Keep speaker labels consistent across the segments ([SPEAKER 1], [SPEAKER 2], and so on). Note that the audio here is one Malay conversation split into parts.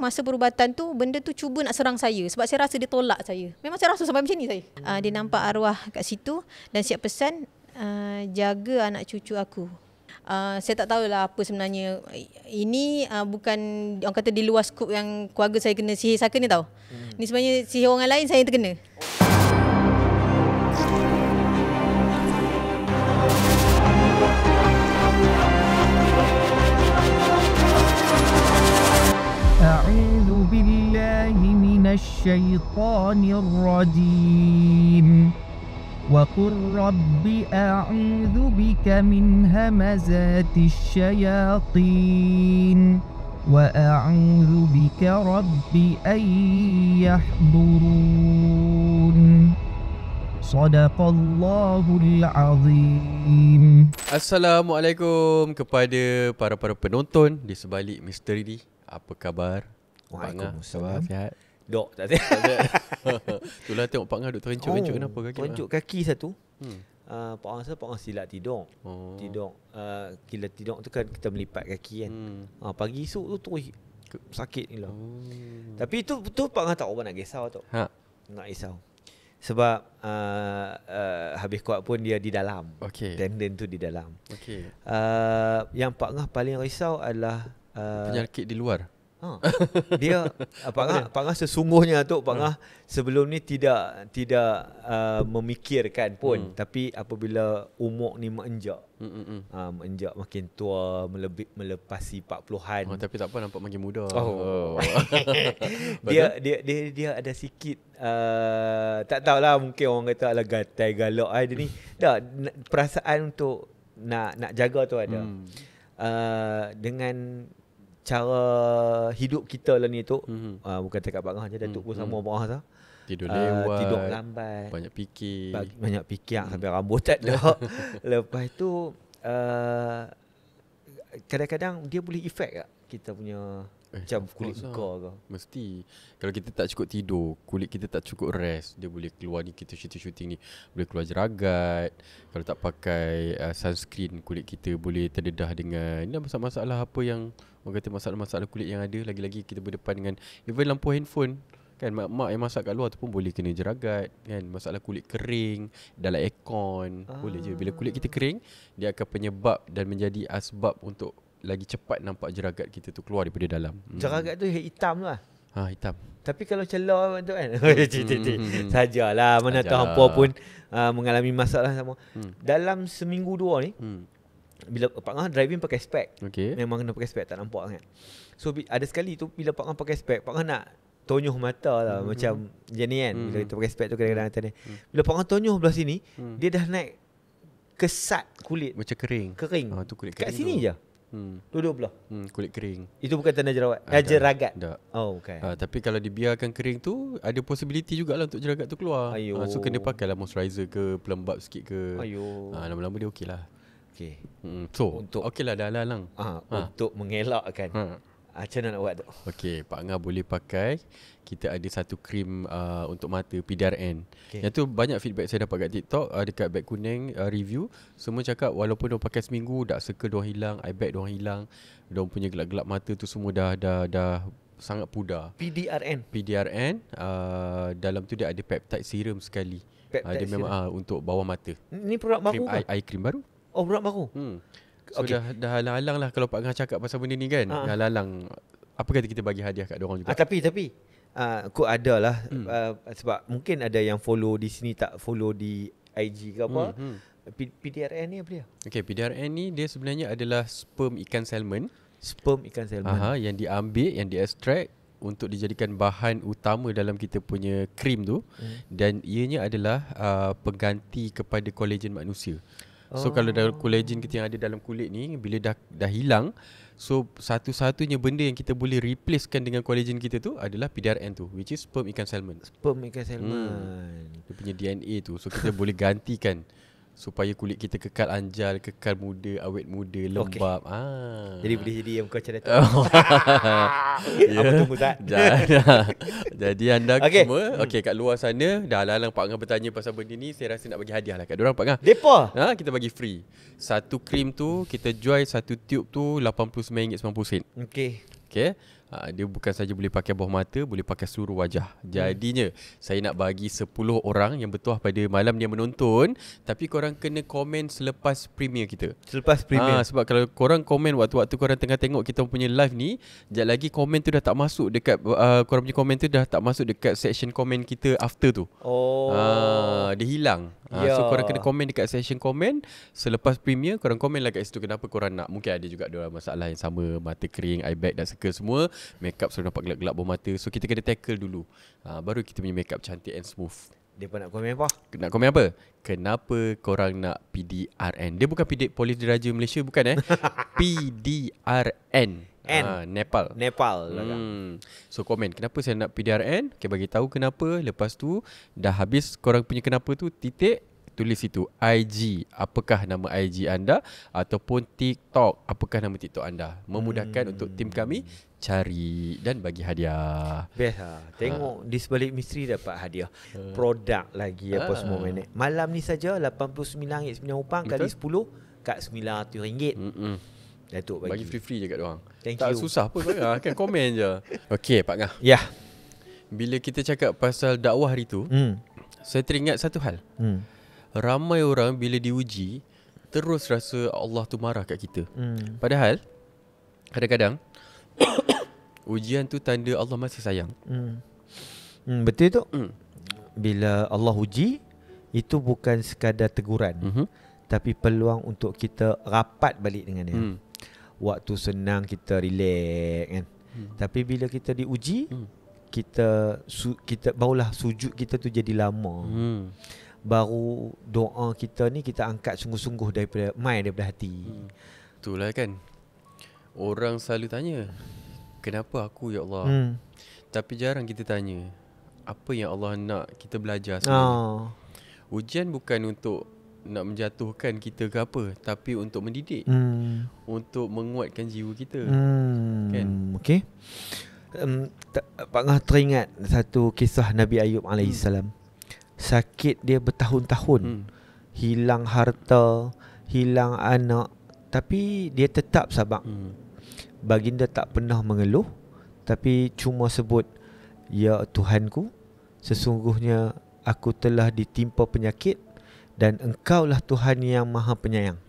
[SPEAKER 1] masa perubatan tu benda tu cuba nak serang saya sebab saya rasa dia tolak saya. Memang saya rasa sampai macam ni saya. Dia nampak arwah kat situ dan siap pesan jaga anak cucu aku. Saya tak tahulah apa sebenarnya. Ini bukan orang kata di luar skop yang keluarga saya kena sihir saka ni tau. Ni sebenarnya sihir orang lain, saya yang terkena.
[SPEAKER 2] A'udzu billahi minasy syaithanir rajim. Wa qur rabbi a'udzu bika min hamazatis syayatin wa a'udzu bika rabbi an yahdurun. Sadaqallahul azim.
[SPEAKER 3] Assalamualaikum kepada para penonton di sebalik misteri ni. Apa khabar?
[SPEAKER 4] Waalaikumsalam.
[SPEAKER 3] Sihat?
[SPEAKER 4] Dok, tak sihat.
[SPEAKER 3] Itulah tengok Pak Ngah duk terencuk-rencuk kenapa kaki?
[SPEAKER 4] Terencuk kaki satu. Pak Ngah silap tidur. Tidur. Bila tidur tu kan kita melipat kaki kan. Pagi esok tu terus sakit ni lah. Tapi itu betul Pak Ngah tak nak risau tu. Nak risau. Sebab habis kuat pun dia di dalam. Tendon tu di dalam. Yang Pak Ngah paling risau adalah
[SPEAKER 3] penyakit di luar.
[SPEAKER 4] Dia Pak Ngah sesungguhnya tu Pak Ngah sebelum ni tidak memikirkan pun, tapi apabila umur ni menginjak menginjak makin tua, melepasi 40-an.
[SPEAKER 3] Tapi tak apa, nampak makin muda.
[SPEAKER 4] Dia ada sikit tak tahulah, mungkin orang kata ala gatai galak dia ni. Dah perasaan untuk nak jaga tu ada. Dengan cara hidup kita lah ni tu, bukan cakap Pak Ngah je, Datuk pun sama Pak Ngah tu.
[SPEAKER 3] Tidur lewat,
[SPEAKER 4] tidur lambat,
[SPEAKER 3] banyak fikir,
[SPEAKER 4] sampai rambut tak ada. Lepas tu kadang-kadang dia boleh efek tak kita punya macam kulit muka ke?
[SPEAKER 3] Mesti. Kalau kita tak cukup tidur, kulit kita tak cukup rest, dia boleh keluar ni, kita shooting ni boleh keluar jeragat. Kalau tak pakai sunscreen, kulit kita boleh terdedah dengan masalah-masalah apa yang orang kata masalah-masalah kulit yang ada. Lagi-lagi kita berdepan dengan even lampu handphone kan, mak yang masak kat luar tu pun boleh kena jeragat kan. Masalah kulit kering dalam aircon boleh je. Bila kulit kita kering, dia akan penyebab dan menjadi asbab untuk lagi cepat nampak jeragat kita tu keluar daripada dalam.
[SPEAKER 4] Jeragat tu hitam tu lah.
[SPEAKER 3] Hitam.
[SPEAKER 4] Tapi kalau celah tu kan sajalah, mana tahu hampa pun mengalami masalah sama. Dalam seminggu dua ni, bila Pak Ngah driving pakai spek, memang kena pakai spek, tak nampak kan. So ada sekali tu bila Pak Ngah pakai spek, Pak Ngah nak tonyoh mata lah, macam macam ni kan. Bila kita pakai spek tu kadang-kadang atas ni, bila Pak Ngah tonyoh belah sini, dia dah naik kesat kulit
[SPEAKER 3] macam kering.
[SPEAKER 4] Tu kulit kering kat sini je. Dua-dua belah.
[SPEAKER 3] Kulit kering.
[SPEAKER 4] Itu bukan tanda jerawat. Jeragat.
[SPEAKER 3] Tak.
[SPEAKER 4] Okay.
[SPEAKER 3] Tapi kalau dibiarkan kering tu, ada possibility jugalah untuk jeragat tu keluar. So kena pakailah moisturizer ke, pelembab sikit ke. Lama-lama dia okey lah. So untuk okey lah, dah halang.
[SPEAKER 4] Untuk mengelakkan. Macam mana nak buat tu?
[SPEAKER 3] Pak Ngah boleh pakai. Kita ada satu krim untuk mata, PDRN. Yang tu banyak feedback saya dapat kat TikTok, dekat beg kuning review. Semua cakap walaupun diorang pakai seminggu, dark circle diorang hilang, eye bag diorang hilang, diorang punya gelap-gelap mata tu semua dah sangat pudar. PDRN dalam tu dia ada peptide serum sekali. Dia memang untuk bawah mata.
[SPEAKER 4] Ni produk baru ke?
[SPEAKER 3] Eye cream baru.
[SPEAKER 4] Produk baru.
[SPEAKER 3] So dah halang-halang lah kalau Pak Ngah cakap pasal benda ni kan. Dah halang. Apa kata kita bagi hadiah kat diorang juga.
[SPEAKER 4] Tapi aku ada lah. Sebab mungkin ada yang follow di sini, tak follow di IG ke apa. PDRN ni apa dia?
[SPEAKER 3] PDRN ni dia sebenarnya adalah sperm ikan salmon. Yang diambil, yang diekstrak untuk dijadikan bahan utama dalam kita punya krim tu. Dan ianya adalah pengganti kepada kolagen manusia. So kalau kolagen kita yang ada dalam kulit ni, bila dah hilang, so satu-satunya benda yang kita boleh replacekan dengan kolagen kita tu adalah PDRN tu, which is sperm ikan salmon. Dia punya DNA tu. So kita boleh gantikan supaya kulit kita kekal anjal, kekal muda, awet muda, lembab.
[SPEAKER 4] Jadi boleh jadi yang kau cakap tu. Apa tunggu tak?
[SPEAKER 3] Jadi anda semua kat luar sana dah halang Pak Ngah bertanya pasal benda ni, saya rasa nak bagi hadiah lah kat diorang Pak Ngah.
[SPEAKER 4] Depa?
[SPEAKER 3] Kita bagi free. Satu krim tu kita jual satu tube tu RM89.90. Dia bukan saja boleh pakai bawah mata, boleh pakai seluruh wajah. Jadinya saya nak bagi 10 orang yang bertuah pada malam dia menonton, tapi korang kena komen selepas premier kita.
[SPEAKER 4] Selepas premier.
[SPEAKER 3] Sebab kalau korang komen waktu-waktu korang tengah tengok kita punya live ni, sekejap lagi komen tu dah tak masuk dekat korang punya komen tu dah tak masuk dekat section komen kita after tu. Dia hilang. So korang kena komen dekat section komen selepas premier. Korang komen lah kat situ kenapa korang nak. Mungkin ada juga ada masalah yang sama, mata kering, eye bag dan circle semua, makeup selalu nampak gelap-gelap bawah mata. So kita kena tackle dulu, baru kita punya makeup cantik and smooth.
[SPEAKER 4] Depa nak komen apa?
[SPEAKER 3] Nak komen apa? Kenapa korang nak PDRN? Dia bukan Polis Diraja Malaysia, bukan PDRN. Nepal. So komen kenapa saya nak PDRN. Okay, bagi tahu kenapa. Lepas tu dah habis korang punya kenapa tu, titik, tulis itu IG, apakah nama IG anda, ataupun TikTok, apakah nama TikTok anda. Memudahkan untuk tim kami cari dan bagi hadiah.
[SPEAKER 4] Best lah. Tengok di sebalik misteri dapat hadiah. Produk lagi apa semua manik. Malam ni saja RM89.9 kali 10 kat RM900. Datuk
[SPEAKER 3] bagi free-free je kat diorang.
[SPEAKER 4] Tak
[SPEAKER 3] susah pun kan, komen je. Okey Pak Ngah.
[SPEAKER 4] Ya.
[SPEAKER 3] Bila kita cakap pasal dakwah hari tu, saya teringat satu hal. Ramai orang bila diuji terus rasa Allah tu marah kat kita. Padahal kadang-kadang ujian tu tanda Allah masih sayang.
[SPEAKER 4] Betul tu. Bila Allah uji, itu bukan sekadar teguran, tapi peluang untuk kita rapat balik dengan dia. Waktu senang kita relax kan. Tapi bila kita diuji, kita barulah sujud kita tu jadi lama. Baru doa kita ni kita angkat sungguh-sungguh daripada hati.
[SPEAKER 3] Itulah kan. Orang selalu tanya, kenapa aku ya Allah? Tapi jarang kita tanya, apa yang Allah nak kita belajar sebenarnya. Ujian bukan untuk nak menjatuhkan kita ke apa, tapi untuk mendidik, untuk menguatkan jiwa kita. Kan?
[SPEAKER 4] Okey. Pak Ngah teringat satu kisah Nabi Ayub alaihissalam. Sakit dia bertahun-tahun, hilang harta, hilang anak, tapi dia tetap sabar. Baginda tak pernah mengeluh, tapi cuma sebut, ya Tuhanku, sesungguhnya aku telah ditimpa penyakit dan Engkaulah Tuhan yang Maha Penyayang.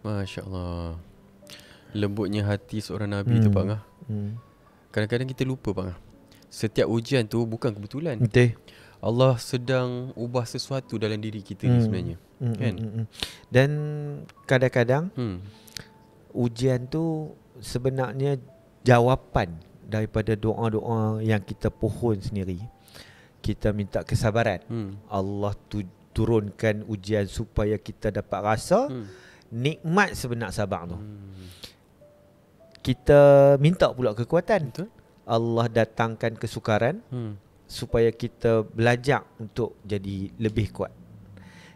[SPEAKER 3] Masya Allah. Lembutnya hati seorang Nabi tu Pak Ngah. Kadang-kadang kita lupa Pak Ngah, setiap ujian tu bukan kebetulan.
[SPEAKER 4] Betul.
[SPEAKER 3] Allah sedang ubah sesuatu dalam diri kita ni sebenarnya. Kan?
[SPEAKER 4] Dan kadang-kadang ujian tu sebenarnya jawapan daripada doa-doa yang kita pohon sendiri. Kita minta kesabaran. Allah turunkan ujian supaya kita dapat rasa nikmat sebenar sabar tu. Kita minta pula kekuatan.
[SPEAKER 3] Betul.
[SPEAKER 4] Allah datangkan kesukaran supaya kita belajar untuk jadi lebih kuat.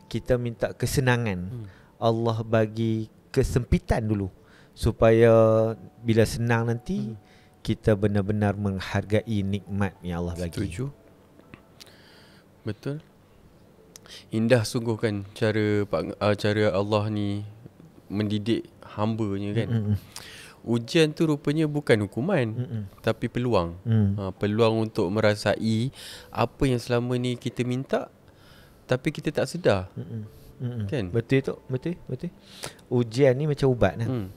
[SPEAKER 4] Kita minta kesenangan. Allah bagi kesempitan dulu supaya bila senang nanti kita benar-benar menghargai nikmat yang Allah bagi.
[SPEAKER 3] Setuju. Betul. Indah sungguh kan cara Allah ni mendidik hamba-Nya kan. Ujian tu rupanya bukan hukuman, tapi peluang. Peluang untuk merasai apa yang selama ni kita minta tapi kita tak sedar. Kan?
[SPEAKER 4] Betul tu, betul. Ujian ni macam ubat lah.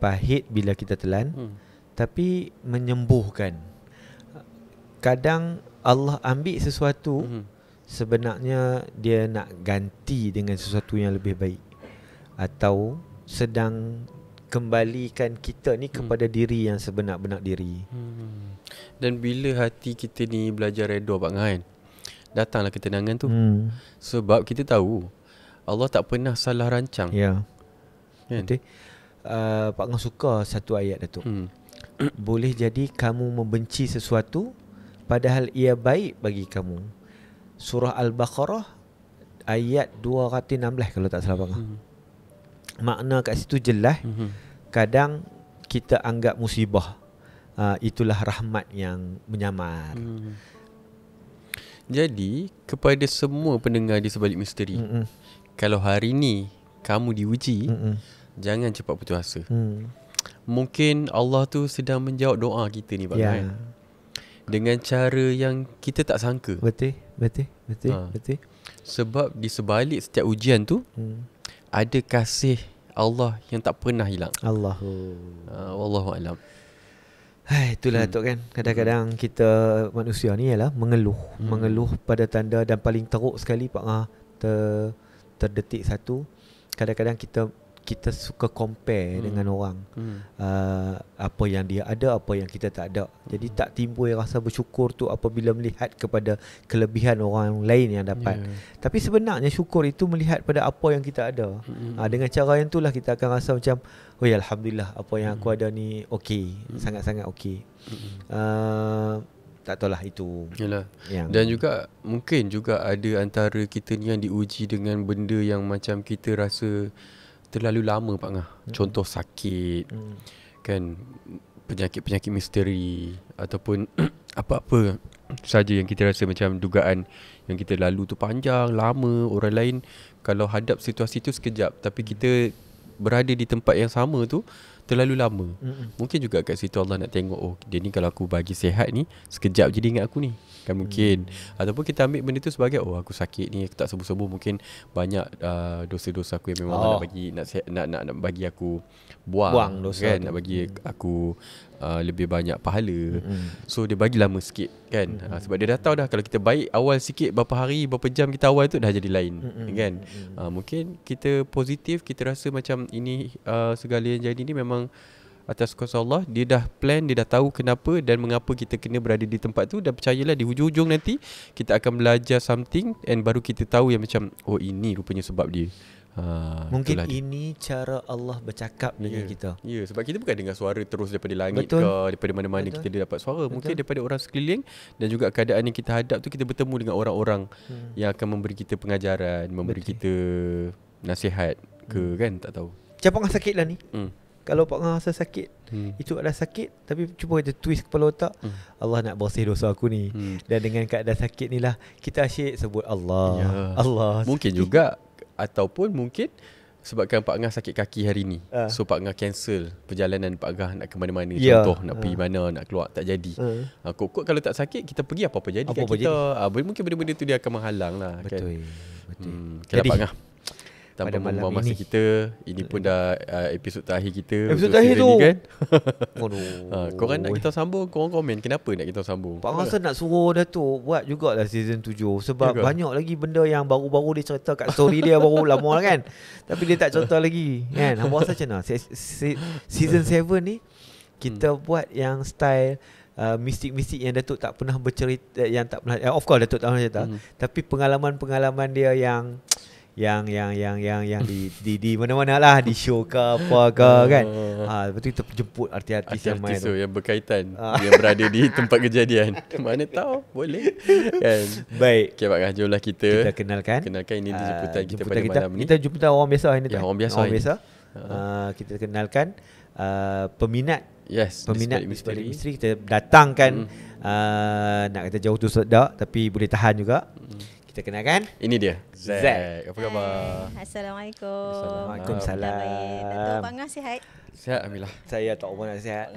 [SPEAKER 4] Pahit bila kita telan, tapi menyembuhkan. Kadang Allah ambil sesuatu, sebenarnya dia nak ganti dengan sesuatu yang lebih baik, atau sedang kembalikan kita ni kepada diri yang sebenar-benar diri.
[SPEAKER 3] Dan bila hati kita ni belajar redha Pak Ngah kan, datanglah ketenangan tu. Sebab kita tahu Allah tak pernah salah rancang.
[SPEAKER 4] Ya.
[SPEAKER 3] Kan?
[SPEAKER 4] Betul. Pak Ngah suka satu ayat Datuk. Boleh jadi kamu membenci sesuatu padahal ia baik bagi kamu. Surah Al-Baqarah ayat 216 kalau tak salah Pak Ngah. Makna kat situ jelas. Kadang kita anggap musibah, itulah rahmat yang menyamar.
[SPEAKER 3] Jadi kepada semua pendengar di sebalik misteri, kalau hari ni kamu diuji, jangan cepat putus asa. mungkin Allah tu sedang menjawab doa kita ni Pak Ngah, dengan cara yang kita tak sangka.
[SPEAKER 4] Betul.
[SPEAKER 3] Sebab di sebalik setiap ujian tu ada kasih Allah yang tak pernah hilang. Wallahu alam.
[SPEAKER 4] Itulah Tok kan. Kadang-kadang kita manusia ni ialah mengeluh pada tanda, dan paling teruk sekali Pak Ngah terdetik satu, kadang-kadang kita suka compare dengan orang, apa yang dia ada, apa yang kita tak ada. Jadi tak timbul rasa bersyukur tu apabila melihat kepada kelebihan orang lain yang dapat. Tapi sebenarnya syukur itu melihat pada apa yang kita ada. Dengan cara yang itulah kita akan rasa macam, oh ya, alhamdulillah apa yang aku ada ni okey, sangat-sangat okey. Tak tahulah itu.
[SPEAKER 3] Yalah. Dan juga mungkin juga ada antara kita ni yang diuji dengan benda yang macam kita rasa terlalu lama Pak Ngah. Contoh sakit, kan, penyakit-penyakit misteri, ataupun apa-apa saja yang kita rasa macam dugaan yang kita lalu tu panjang, lama. Orang lain kalau hadap situasi tu sekejap, tapi kita berada di tempat yang sama tu terlalu lama. Mungkin juga kat situ Allah nak tengok, oh dia ni kalau aku bagi sihat ni, sekejap je dia ingat aku ni, kan mungkin. Ataupun kita ambil benda tu sebagai, oh aku sakit ni, aku tak sembuh-sembuh, mungkin banyak dosa-dosa aku yang memang Allah nak bagi, nak bagi aku buang dosa kan, tu. Nak bagi aku lebih banyak pahala. So dia bagi lama sikit kan. Sebab dia dah tahu dah, kalau kita baik awal sikit, berapa hari, berapa jam kita awal tu dah jadi lain kan. Mungkin kita positif, kita rasa macam ini segala yang jadi ni memang atas kuasa Allah. Dia dah plan, dia dah tahu kenapa dan mengapa kita kena berada di tempat tu. Dan percayalah di hujung-hujung nanti kita akan belajar something, and baru kita tahu yang macam, oh ini rupanya sebab dia.
[SPEAKER 4] Mungkin ini cara Allah bercakap dengan kita.
[SPEAKER 3] Ya, sebab kita bukan dengar suara terus daripada langit ke daripada mana-mana kita dapat suara. Mungkin daripada orang sekeliling, dan juga keadaan yang kita hadap tu, kita bertemu dengan orang-orang yang akan memberi kita pengajaran, memberi kita nasihat ke kan, tak tahu.
[SPEAKER 4] Macam Pak Ngah sakit lah ni. Kalau Pak Ngah rasa sakit, itu adalah sakit, tapi cuba kita twist kepala otak, Allah nak bersih dosa aku ni. Dan dengan keadaan sakit ni lah kita asyik sebut Allah. Allah.
[SPEAKER 3] Mungkin juga, ataupun mungkin sebabkan Pak Ngah sakit kaki hari ni, so Pak Ngah cancel perjalanan Pak Ngah nak ke mana-mana. Contoh nak pergi mana, nak keluar, tak jadi. Kok kalau tak sakit, kita pergi apa-apa jadi kat kita. Mungkin benda-benda tu dia akan menghalang lah. Betul. Kalau Pak Ngah, tanpa membuang masa kita, ini pun dah episod terakhir kita.
[SPEAKER 4] Episod terakhir tu
[SPEAKER 3] kan. Korang nak kita sambung, korang komen kenapa nak kita sambung.
[SPEAKER 4] Pak rasa nak suruh Datuk buat jugalah season 7. Sebab banyak lagi benda yang baru-baru dia cerita kat story dia, baru lama lah kan. Tapi dia tak cerita lagi kan. Hamba rasa macam mana season 7 ni kita buat yang style mistik-mistik yang Datuk tak pernah bercerita, yang tak pernah, of course Datuk tak pernah cerita, tapi pengalaman-pengalaman dia yang di mana-mana lah, di show ke apa ke kan. Lepas tu kita jemput artis-artis yang main tu,
[SPEAKER 3] yang berkaitan yang berada di tempat kejadian. Mana tahu boleh kan.
[SPEAKER 4] Baik,
[SPEAKER 3] okay, Pak Ngah, jomlah kita kenalkan ini jemputan kita pada malam ni.
[SPEAKER 4] Kita jumpa orang biasa ini
[SPEAKER 3] ya, orang biasa.
[SPEAKER 4] Kita kenalkan peminat
[SPEAKER 3] misteri.
[SPEAKER 4] Kita datangkan nak kata jauh tu sedap, tapi boleh tahan juga. Kita kenalkan, ini dia Zack.
[SPEAKER 3] Apa khabar?
[SPEAKER 1] Assalamualaikum.
[SPEAKER 4] Waalaikumsalam.
[SPEAKER 1] Datuk Pak Ngah sihat?
[SPEAKER 3] Sihat, alhamdulillah.
[SPEAKER 4] Saya tak pernah sihat.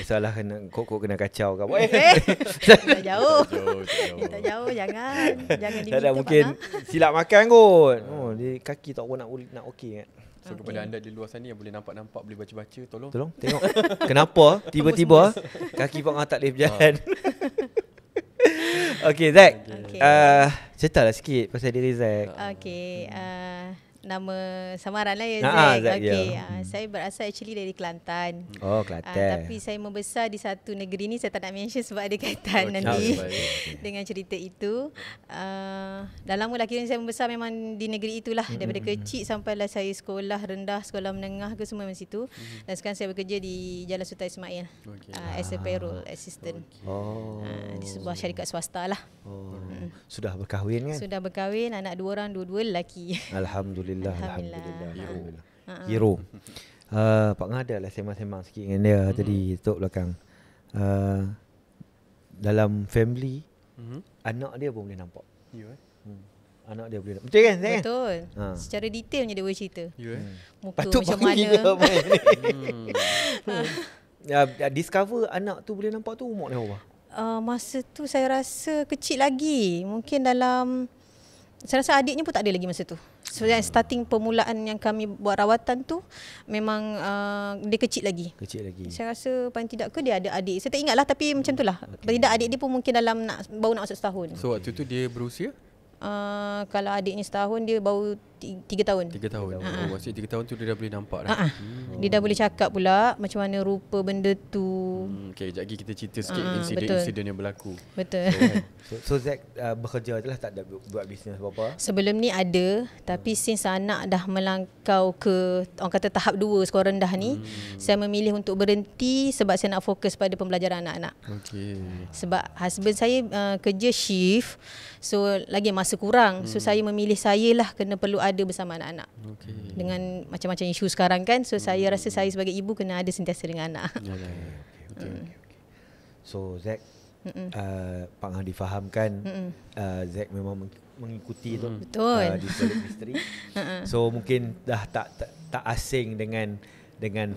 [SPEAKER 4] Salah kena kok kena kacau ke apa.
[SPEAKER 1] Tak jauh. Tak jauh, jangan diminta.
[SPEAKER 4] Tak mungkin silap makan kot. Di kaki tak pernah nak okey kan.
[SPEAKER 3] So kepada anda di luar sana yang boleh nampak, boleh baca-baca, tolong
[SPEAKER 4] tengok. Kenapa tiba-tiba kaki Pak Ngah tak boleh berjalan. Okay, Zack. Ceritalah sikit pasal diri Zack.
[SPEAKER 1] Okay, nama samaran lah ya, Zack. Okay, saya berasal actually dari Kelantan.
[SPEAKER 4] Oh, Kelantan.
[SPEAKER 1] Tapi saya membesar di satu negeri ni, saya tak nak mention sebab ada kaitan nanti dengan cerita itu. Dah lama lah kira saya membesar memang di negeri itulah. Daripada kecil sampailah saya sekolah rendah, sekolah menengah ke semua di situ. Dan sekarang saya bekerja di Jalan Sultan Ismail as a payroll assistant. Di sebuah syarikat swasta lah.
[SPEAKER 4] Sudah berkahwin kan?
[SPEAKER 1] Sudah berkahwin, anak 2 orang, 2 lelaki.
[SPEAKER 4] Alhamdulillah. Hero. Pak Ngah ada lah sembang-sembang sikit dengan dia tadi tok belakang. Dalam family anak dia pun boleh nampak. anak dia boleh. Betul kan Zack?
[SPEAKER 1] Betul. Secara detailnya dia boleh cerita. Muka
[SPEAKER 4] Patut
[SPEAKER 1] macam mana.
[SPEAKER 4] Discover anak tu boleh nampak tu umur dia berapa?
[SPEAKER 1] Masa tu saya rasa kecil lagi. Mungkin dalam, saya rasa adiknya pun tak ada lagi masa tu. So starting permulaan yang kami buat rawatan tu memang dia kecil lagi. Saya rasa paling tidak ke dia ada adik. Saya tak ingat lah, tapi macam tu lah. Paling tidak adik dia pun mungkin baru nak masuk setahun.
[SPEAKER 3] So waktu tu dia berusia?
[SPEAKER 1] Kalau adiknya setahun, dia baru 3 tahun.
[SPEAKER 3] 3 tahun. Maksudnya 3 tahun tu dia dah boleh nampak dah.
[SPEAKER 1] Dia dah boleh cakap pula macam mana rupa benda tu.
[SPEAKER 3] Okay, sekejap lagi kita cerita sikit insiden-insiden yang berlaku.
[SPEAKER 1] Betul.
[SPEAKER 4] So Zack bekerja je lah, tak ada buat bisnes apa-apa?
[SPEAKER 1] Sebelum ni ada, tapi since anak dah melangkau ke orang kata tahap 2 sekolah rendah ni, saya memilih untuk berhenti sebab saya nak fokus pada pembelajaran anak-anak. Sebab husband saya kerja shift, so lagi masa kurang. So saya memilih saya lah kena perlu ada bersama anak-anak. Dengan macam-macam isu sekarang kan. So saya rasa saya sebagai ibu kena ada sentiasa dengan anak.
[SPEAKER 4] So Zack, Pak Ngah difahamkan Zack memang mengikuti tu di balik misteri. So mungkin dah tak asing dengan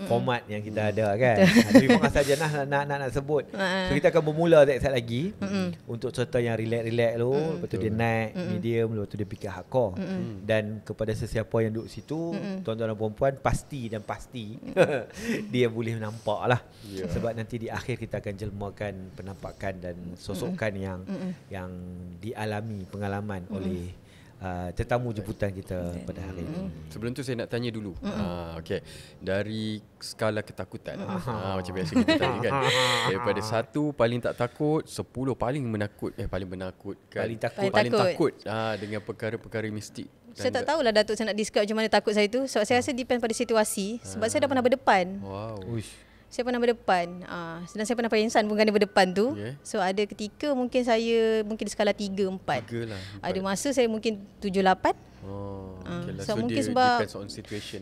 [SPEAKER 4] format yang kita ada kan. Tapi bukan saja nak sebut. So kita akan bermula sekejap lagi untuk cerita yang relax dulu, lepas tu dia naik medium, lepas tu dia fikir hardcore. Dan kepada sesiapa yang duduk situ, tuan-tuan dan puan-puan, pasti dia boleh nampak lah. Sebab nanti di akhir kita akan jelmakan penampakan dan sosokan yang dialami pengalaman oleh tetamu jemputan kita pada hari ini.
[SPEAKER 3] Sebelum tu saya nak tanya dulu. Okay. Dari skala ketakutan. Macam biasa kita tanya kan. Daripada 1 paling tak takut, 10 paling menakutkan. Paling takut dengan perkara-perkara mistik.
[SPEAKER 1] Saya tak tahulah Datuk saya nak describe macam mana takut saya tu. Sebab saya rasa depend pada situasi. Sebab saya dah pernah berdepan. Saya pernah berdepan. Dan saya pernah pengsan pun kerana berdepan tu. So ada ketika mungkin saya di skala 3, 4. Ada masa saya mungkin 7, 8. So mungkin sebab
[SPEAKER 3] depends on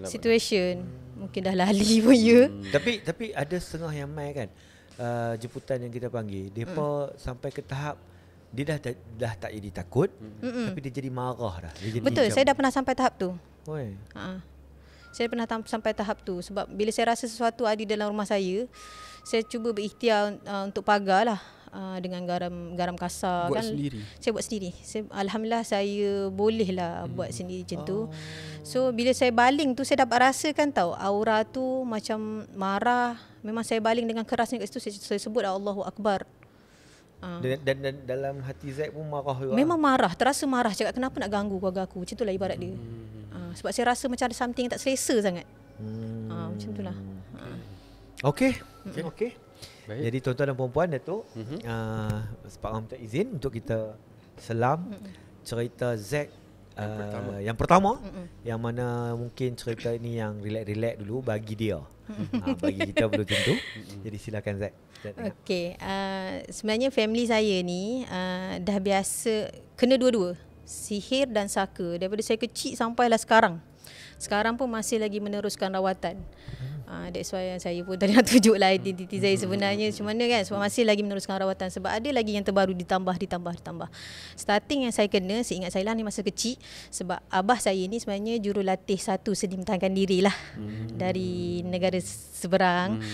[SPEAKER 1] situation. Mungkin dah lali pun ya.
[SPEAKER 4] Tapi ada setengah yang mai kan. Jemputan yang kita panggil, depa sampai ke tahap dia dah tak jadi takut, tapi dia jadi marah dah.
[SPEAKER 1] Betul, saya dah pernah sampai tahap tu.
[SPEAKER 5] Saya pernah sampai tahap tu sebab bila saya rasa sesuatu ada dalam rumah saya cuba berikhtiar untuk pagar lah dengan garam kasar.
[SPEAKER 3] Buat sendiri?
[SPEAKER 5] Saya buat sendiri. Alhamdulillah saya boleh lah buat sendiri macam tu. So bila saya baling tu saya dapat rasakan tahu aura tu macam marah. Memang saya baling dengan kerasnya kat situ, saya sebut Allahu Akbar.
[SPEAKER 4] Dan dalam hati Zack pun marah juga.
[SPEAKER 5] Memang marah, terasa marah, cakap kenapa nak ganggu keluarga aku. Macam itulah ibarat dia. Sebab saya rasa macam ada something yang tak selesa sangat. Macam itulah.
[SPEAKER 4] Okey. Jadi tuan-tuan dan puan-puan, Datuk, Pak Ram minta izin untuk kita selam cerita Zack yang pertama, yang mana mungkin cerita ini yang relax-relax dulu bagi dia. Bagi kita belum tentu. Jadi silakan Zack.
[SPEAKER 5] Okey, sebenarnya family saya ni dah biasa kena dua-dua, sihir dan saka daripada saya kecil sampailah sekarang. Sekarang pun masih lagi meneruskan rawatan. That's why saya pun tadi nak tunjuklah identiti saya sebenarnya macam mana kan. Sebab masih lagi meneruskan rawatan. Sebab ada lagi yang terbaru ditambah. Starting yang saya kena, seingat saya lah ni masa kecil. Sebab abah saya ni sebenarnya jurulatih satu seni mempertahankan diri lah. Dari negara seberang.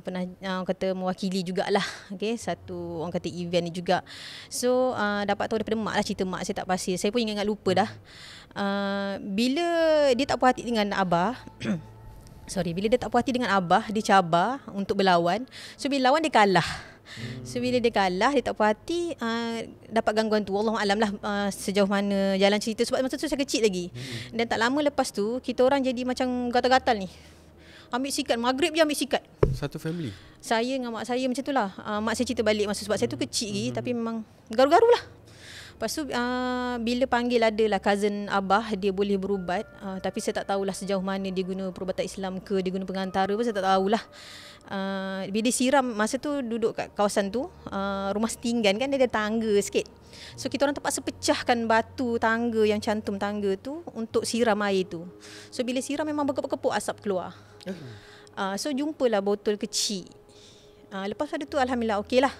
[SPEAKER 5] Pernah orang kata mewakili jugalah. Okay, satu orang kata event ni juga. So dapat tahu daripada mak lah, cerita mak, saya tak pasti. Saya pun ingat lupa dah. Bila dia tak puas hati dengan abah bila dia tak puas hati dengan abah, dia cabar untuk berlawan. So bila lawan dia kalah. So bila dia kalah, dia tak puas hati, dapat gangguan tu. Wallahualam lah sejauh mana jalan cerita. Sebab masa tu saya kecil lagi. Dan tak lama lepas tu, kita orang jadi macam gatal-gatal ni. Ambil sikat, maghrib je ambil sikat.
[SPEAKER 3] Satu family?
[SPEAKER 5] Saya dengan mak saya macam tu lah. Mak saya cerita balik masa sebab saya tu kecil lagi. Tapi memang garu-garu lah. Lepas tu bila panggil adalah cousin abah, dia boleh berubat, tapi saya tak tahulah sejauh mana dia guna perubatan Islam ke dia guna pengantara pun saya tak tahulah. Bila dia siram, masa tu duduk kat kawasan tu, rumah setinggan kan, dia ada tangga sikit. So kita orang terpaksa pecahkan batu tangga yang cantum tangga tu untuk siram air tu. So bila siram memang berkepuk-kepuk asap keluar. So jumpalah botol kecil. Lepas pada tu alhamdulillah okey lah.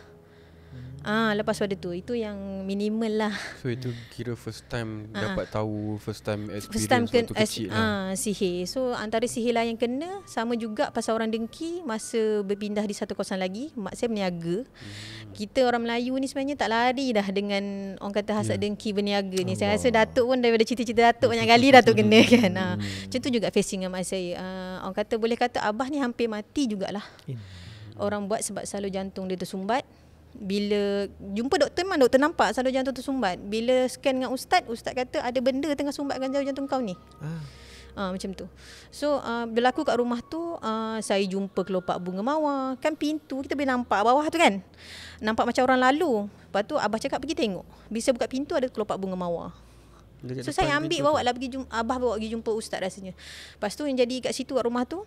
[SPEAKER 5] Lepas pada tu, itu yang minimal lah.
[SPEAKER 3] So itu kira first time dapat tahu, first time experience
[SPEAKER 5] First time
[SPEAKER 3] waktu kecil lah.
[SPEAKER 5] Sihir. So antara sihir lah yang kena, sama juga pasal orang dengki. Masa berpindah di satu kawasan lagi, mak saya berniaga. Kita orang Melayu ni sebenarnya tak lari dah dengan orang kata hasad dengki berniaga ni. Saya rasa Datuk pun daripada cerita-cerita Datuk banyak kali Datuk kena kan. Macam tu juga facing dengan mak saya. Orang kata, boleh kata abah ni hampir mati jugalah. Orang buat sebab selalu jantung dia tersumbat. Bila jumpa doktor, memang doktor nampak selalu jantung tersumbat. Bila scan dengan ustaz kata ada benda tengah sumbatkan jantung kau ni. Macam tu. So berlaku kat rumah tu, saya jumpa kelopak bunga mawar. Kan pintu kita boleh nampak bawah tu kan, nampak macam orang lalu. Lepas tu abah cakap pergi tengok. Bila buka pintu ada kelopak bunga mawar. So saya ambil abah bawa pergi jumpa ustaz rasanya. Lepas tu yang jadi kat situ kat rumah tu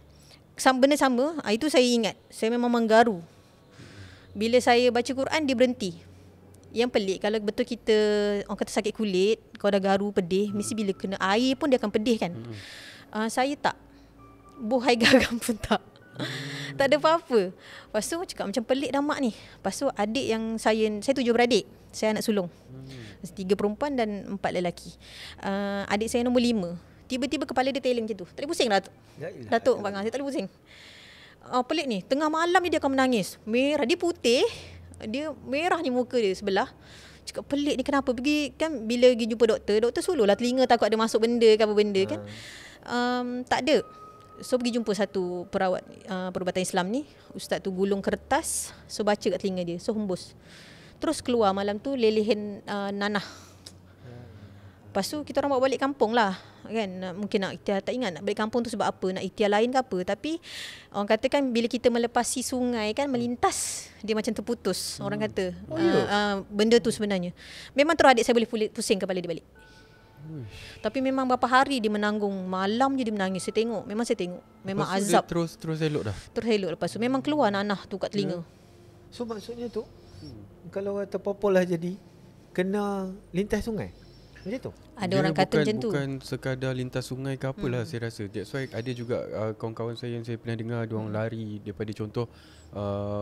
[SPEAKER 5] benda sama. Itu saya ingat. Saya memang menggaru. Bila saya baca Quran, dia berhenti. Yang pelik, kalau betul kita orang kata sakit kulit, kau dah garu, pedih, mesti bila kena air pun dia akan pedih kan. Saya tak. Bohai garam pun tak. Tak ada apa-apa. Lepas tu cakap macam pelik dah mak ni. Lepas tu adik yang saya 7 beradik. Saya anak sulung. 3 perempuan dan 4 lelaki. Adik saya nombor 5. Tiba-tiba kepala dia teling macam tu. Tak boleh pusing Datuk. Datuk, saya tak boleh pusing. Pelik ni, tengah malam ni dia akan menangis. Merah, dia putih, dia merah ni muka dia sebelah. Cakap pelik ni kenapa? Pergi kan, bila pergi jumpa doktor suluh lah telinga takut ada masuk benda ke apa benda kan. Tak ada. So pergi jumpa satu perawat perubatan Islam ni. Ustaz tu gulung kertas, so baca kat telinga dia, so hembus. Terus keluar malam tu lelehan nanah. Lepas tu kita orang bawa balik kampung lah kan. Mungkin nak ikhtiar, tak ingat nak balik kampung tu sebab apa, nak ikhtiar lain ke apa. Tapi orang kata kan, bila kita melepasi sungai kan, melintas, dia macam terputus. Orang kata benda tu sebenarnya memang terus adik saya boleh pusing kepala dia balik. Tapi memang berapa hari dia menanggung. Malam je dia menangis. Saya tengok, memang saya tengok, memang
[SPEAKER 3] lepas
[SPEAKER 5] azab.
[SPEAKER 3] Terus elok dah.
[SPEAKER 5] Terus elok. Lepas tu memang keluar nanah tu kat telinga.
[SPEAKER 4] So maksudnya tu kalau terpopol lah jadi kena lintas sungai macam tu.
[SPEAKER 5] Ada
[SPEAKER 3] dia
[SPEAKER 5] orang kata macam tu.
[SPEAKER 3] Bukan sekadar lintas sungai ke apalah, saya rasa. That's why ada juga kawan-kawan saya yang saya pernah dengar, diorang lari daripada contoh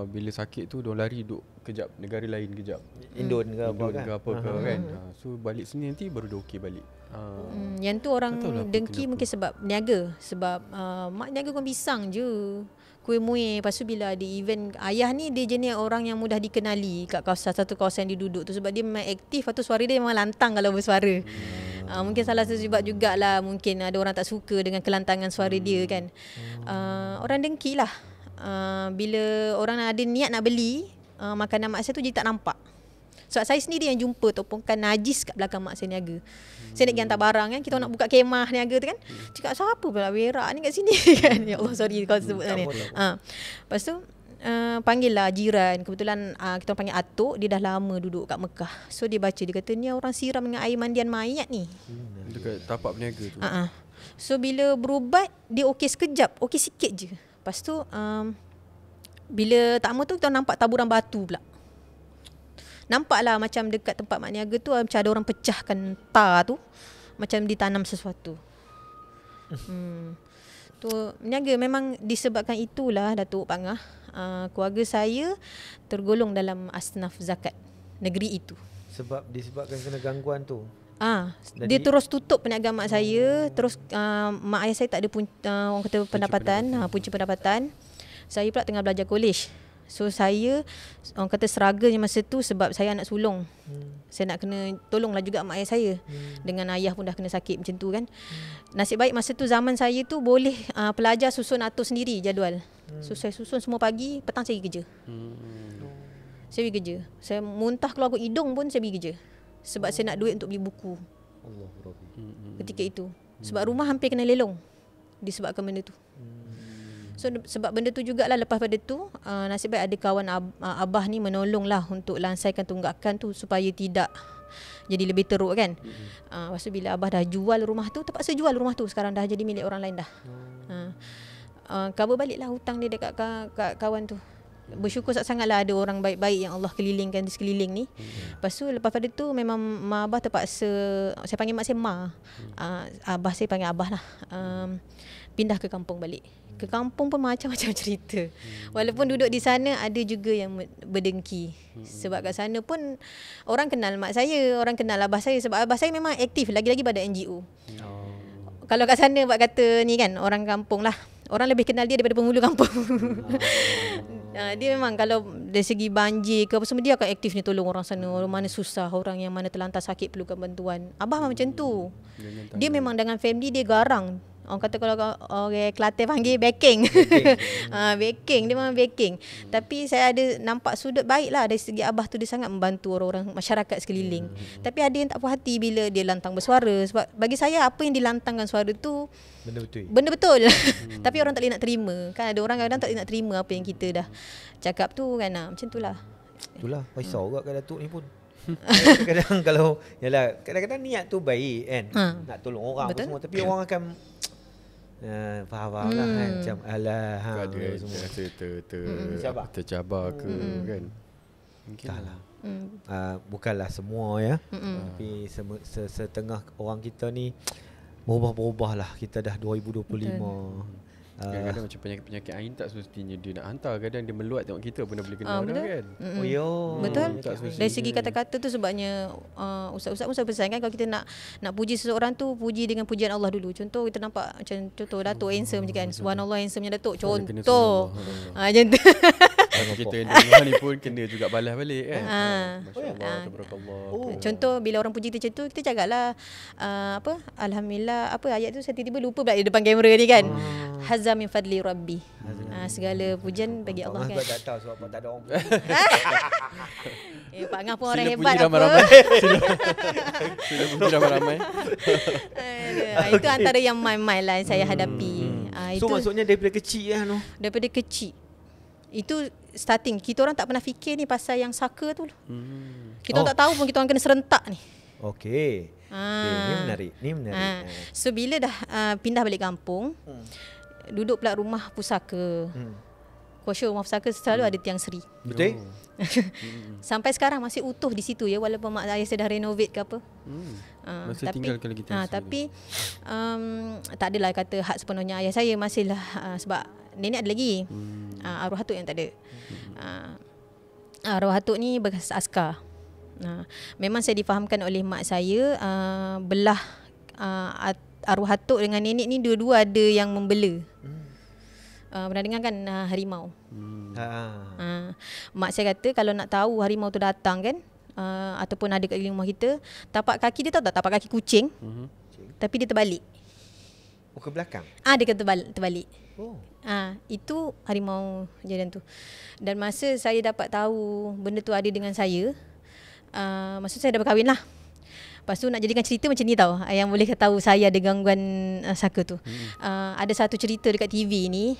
[SPEAKER 3] bila sakit tu diorang lari duduk kejap negara lain kejap.
[SPEAKER 4] Indon ke apa
[SPEAKER 3] kan. So balik sini nanti baru dia okey balik.
[SPEAKER 5] Yang tu orang dengki mungkin sebab niaga. Sebab mak niaga kau pisang je, kuih muih. Lepas tu bila ada event, ayah ni dia jenis orang yang mudah dikenali kat satu kawasan dia duduk tu. Sebab dia memang aktif. Lepas tu suara dia memang lantang kalau bersuara. Mungkin salah satu sebab jugalah, mungkin ada orang tak suka dengan kelantangan suara dia kan. Orang dengki lah. Bila orang ada niat nak beli makanan mak saya tu, jadi tak nampak. Sebab saya sendiri yang jumpa tumpukan najis kat belakang mak saya niaga. Saya nak pergi hantar barang kan, kita nak buka kemah niaga tu kan. Cakap siapa pula berak ni kat sini kan. Ya Allah, sorry kau sebut ni. Lepas tu panggil lah jiran. Kebetulan kita panggil atuk, dia dah lama duduk kat Mekah. So dia baca, dia kata ni orang siram dengan air mandian mayat ni.
[SPEAKER 3] Dekat tapak peniaga tu.
[SPEAKER 5] So bila berubat, dia okey sekejap, okey sikit je. Lepas tu bila tak lama tu kita nampak taburan batu pula. Nampaklah macam dekat tempat mak niaga tu macam ada orang pecahkan tar tu, macam ditanam sesuatu. Tu niaga memang disebabkan itulah Datuk Pangah. Keluarga saya tergolong dalam asnaf zakat negeri itu.
[SPEAKER 4] Sebab disebabkan kena gangguan tu.
[SPEAKER 5] Dia terus tutup perniagaan mak saya. Terus mak ayah saya tak ada orang kata punca pendapatan. Saya pula tengah belajar college. So saya orang kata struggle masa tu sebab saya anak sulung. Saya nak kena tolonglah juga mak ayah saya. Dengan ayah pun dah kena sakit macam tu kan. Nasib baik masa tu zaman saya tu boleh pelajar susun atur sendiri jadual. So saya susun semua pagi, petang saya pergi kerja. Saya pergi kerja. Saya muntah keluar hidung pun saya pergi kerja. Sebab saya nak duit untuk beli buku. Ketika itu. Sebab rumah hampir kena lelong disebabkan benda tu. So sebab benda tu jugalah, lepas pada tu nasib baik ada kawan abah ni menolonglah untuk lansaikan tunggakan tu supaya tidak jadi lebih teruk kan. Lepas tu bila abah dah jual rumah tu, terpaksa jual rumah tu, sekarang dah jadi milik orang lain dah. Cover baliklah hutang dia dekat kawan tu. Bersyukur sangatlah ada orang baik-baik yang Allah kelilingkan di sekeliling ni. Lepas tu lepas pada tu memang mak abah terpaksa, saya panggil mak saya Ma, abah saya panggil abah lah.
[SPEAKER 1] pindah ke kampung balik. Ke kampung pun macam-macam cerita. Walaupun duduk di sana, ada juga yang berdengki. Sebab kat sana pun orang kenal mak saya, orang kenal abah saya. Sebab abah saya memang aktif, lagi-lagi pada NGO. Kalau kat sana buat kata ni kan, orang kampung lah, orang lebih kenal dia daripada penghulu kampung. Dia memang kalau dari segi banjir ke apa semua, dia akan aktif ni tolong orang sana, orang mana susah, orang yang mana terlantar sakit perlukan bantuan. Abah macam tu. Dia memang dengan family dia garang. Orang kata kalau orang Kelantan panggil backing. Backing, dia memang backing. Tapi saya ada nampak sudut baik lah dari segi abah tu, dia sangat membantu orang-orang masyarakat sekeliling. Tapi ada yang tak puas hati bila dia lantang bersuara. Sebab bagi saya apa yang dilantangkan suara tu benda betul. Tapi orang tak boleh nak terima. Kan ada orang kadang tak boleh nak terima apa yang kita dah cakap tu kan. Macam tu lah.
[SPEAKER 4] Itulah risau juga kat Datuk ni pun. Kadang-kadang kalau yalah, kadang-kadang niat tu baik kan, nak tolong orang apa semua, tapi orang akan faham lah kan, macam alah
[SPEAKER 3] ada semua rasa tercabar ke kan. Mungkin lah.
[SPEAKER 4] Bukanlah semua ya, tapi setengah orang kita ni berubah-berubah lah. Kita dah 2025.
[SPEAKER 3] Kadang-kadang macam penyakit-penyakit ain tak semestinya dia nak hantar. Kadang dia meluat tengok kita pun dah boleh kena orang kan.
[SPEAKER 1] Betul. Dari segi kata-kata tu sebabnya ustaz-ustaz pun saya pesan kan, kalau kita nak puji seseorang tu, puji dengan pujian Allah dulu. Contoh kita nampak macam contoh Datuk handsome je kan. Subhanallah handsome-nya Datuk. Contoh. Macam tu.
[SPEAKER 3] Kita yang dengar ni pun kena juga balas balik kan. Masya-Allah, tabarakallah.
[SPEAKER 1] Contoh bila orang puji kita macam tu, kita cakaplah alhamdulillah, apa ayat tu saya tiba-tiba lupa pula di depan kamera ni kan. Hazza min fadli rabbi. Segala pujian bagi Allah kan.
[SPEAKER 4] Sebab tak tahu sebab tak ada orang puji.
[SPEAKER 1] Pak Ngah pun orang hebat apa.
[SPEAKER 3] Sila puji ramai-ramai.
[SPEAKER 1] Itu antara yang main-main lah yang saya hadapi.
[SPEAKER 4] So maksudnya daripada kecil lah no?
[SPEAKER 1] Daripada kecil. Itu starting. Kita orang tak pernah fikir ni pasal yang saka tu. Kita orang tak tahu pun kita orang kena serentak ni.
[SPEAKER 4] Okey. Ni menarik.
[SPEAKER 1] So bila dah pindah balik kampung, duduk pula rumah pusaka. Kosyo rumah pusaka selalu ada tiang seri.
[SPEAKER 4] Betul?
[SPEAKER 1] Sampai sekarang masih utuh di situ ya, walaupun mak ayah saya dah renovate ke apa.
[SPEAKER 3] Masih tinggalkan lagi tiang seri.
[SPEAKER 1] Tapi tak adalah kata hak sepenuhnya ayah saya, masihlah sebab nenek ada lagi. Arwah Hatuk yang tak ada. Arwah Hatuk ni bekas askar. Memang saya difahamkan oleh mak saya, belah arwah Hatuk dengan nenek ni dua-dua ada yang membela. Pernah dengar kan harimau? Mak saya kata kalau nak tahu harimau tu datang kan, ataupun ada kat rumah kita, tapak kaki dia tahu tak? Tapak kaki kucing. Tapi dia terbalik.
[SPEAKER 4] Ke belakang?
[SPEAKER 1] Dia kata terbalik. Itu harimau kejadian tu. Dan masa saya dapat tahu benda tu ada dengan saya, masa saya dah berkahwin lah. Lepas tu nak jadikan cerita macam ni tau, yang boleh tahu saya ada gangguan saka tu. Ada satu cerita dekat TV ni,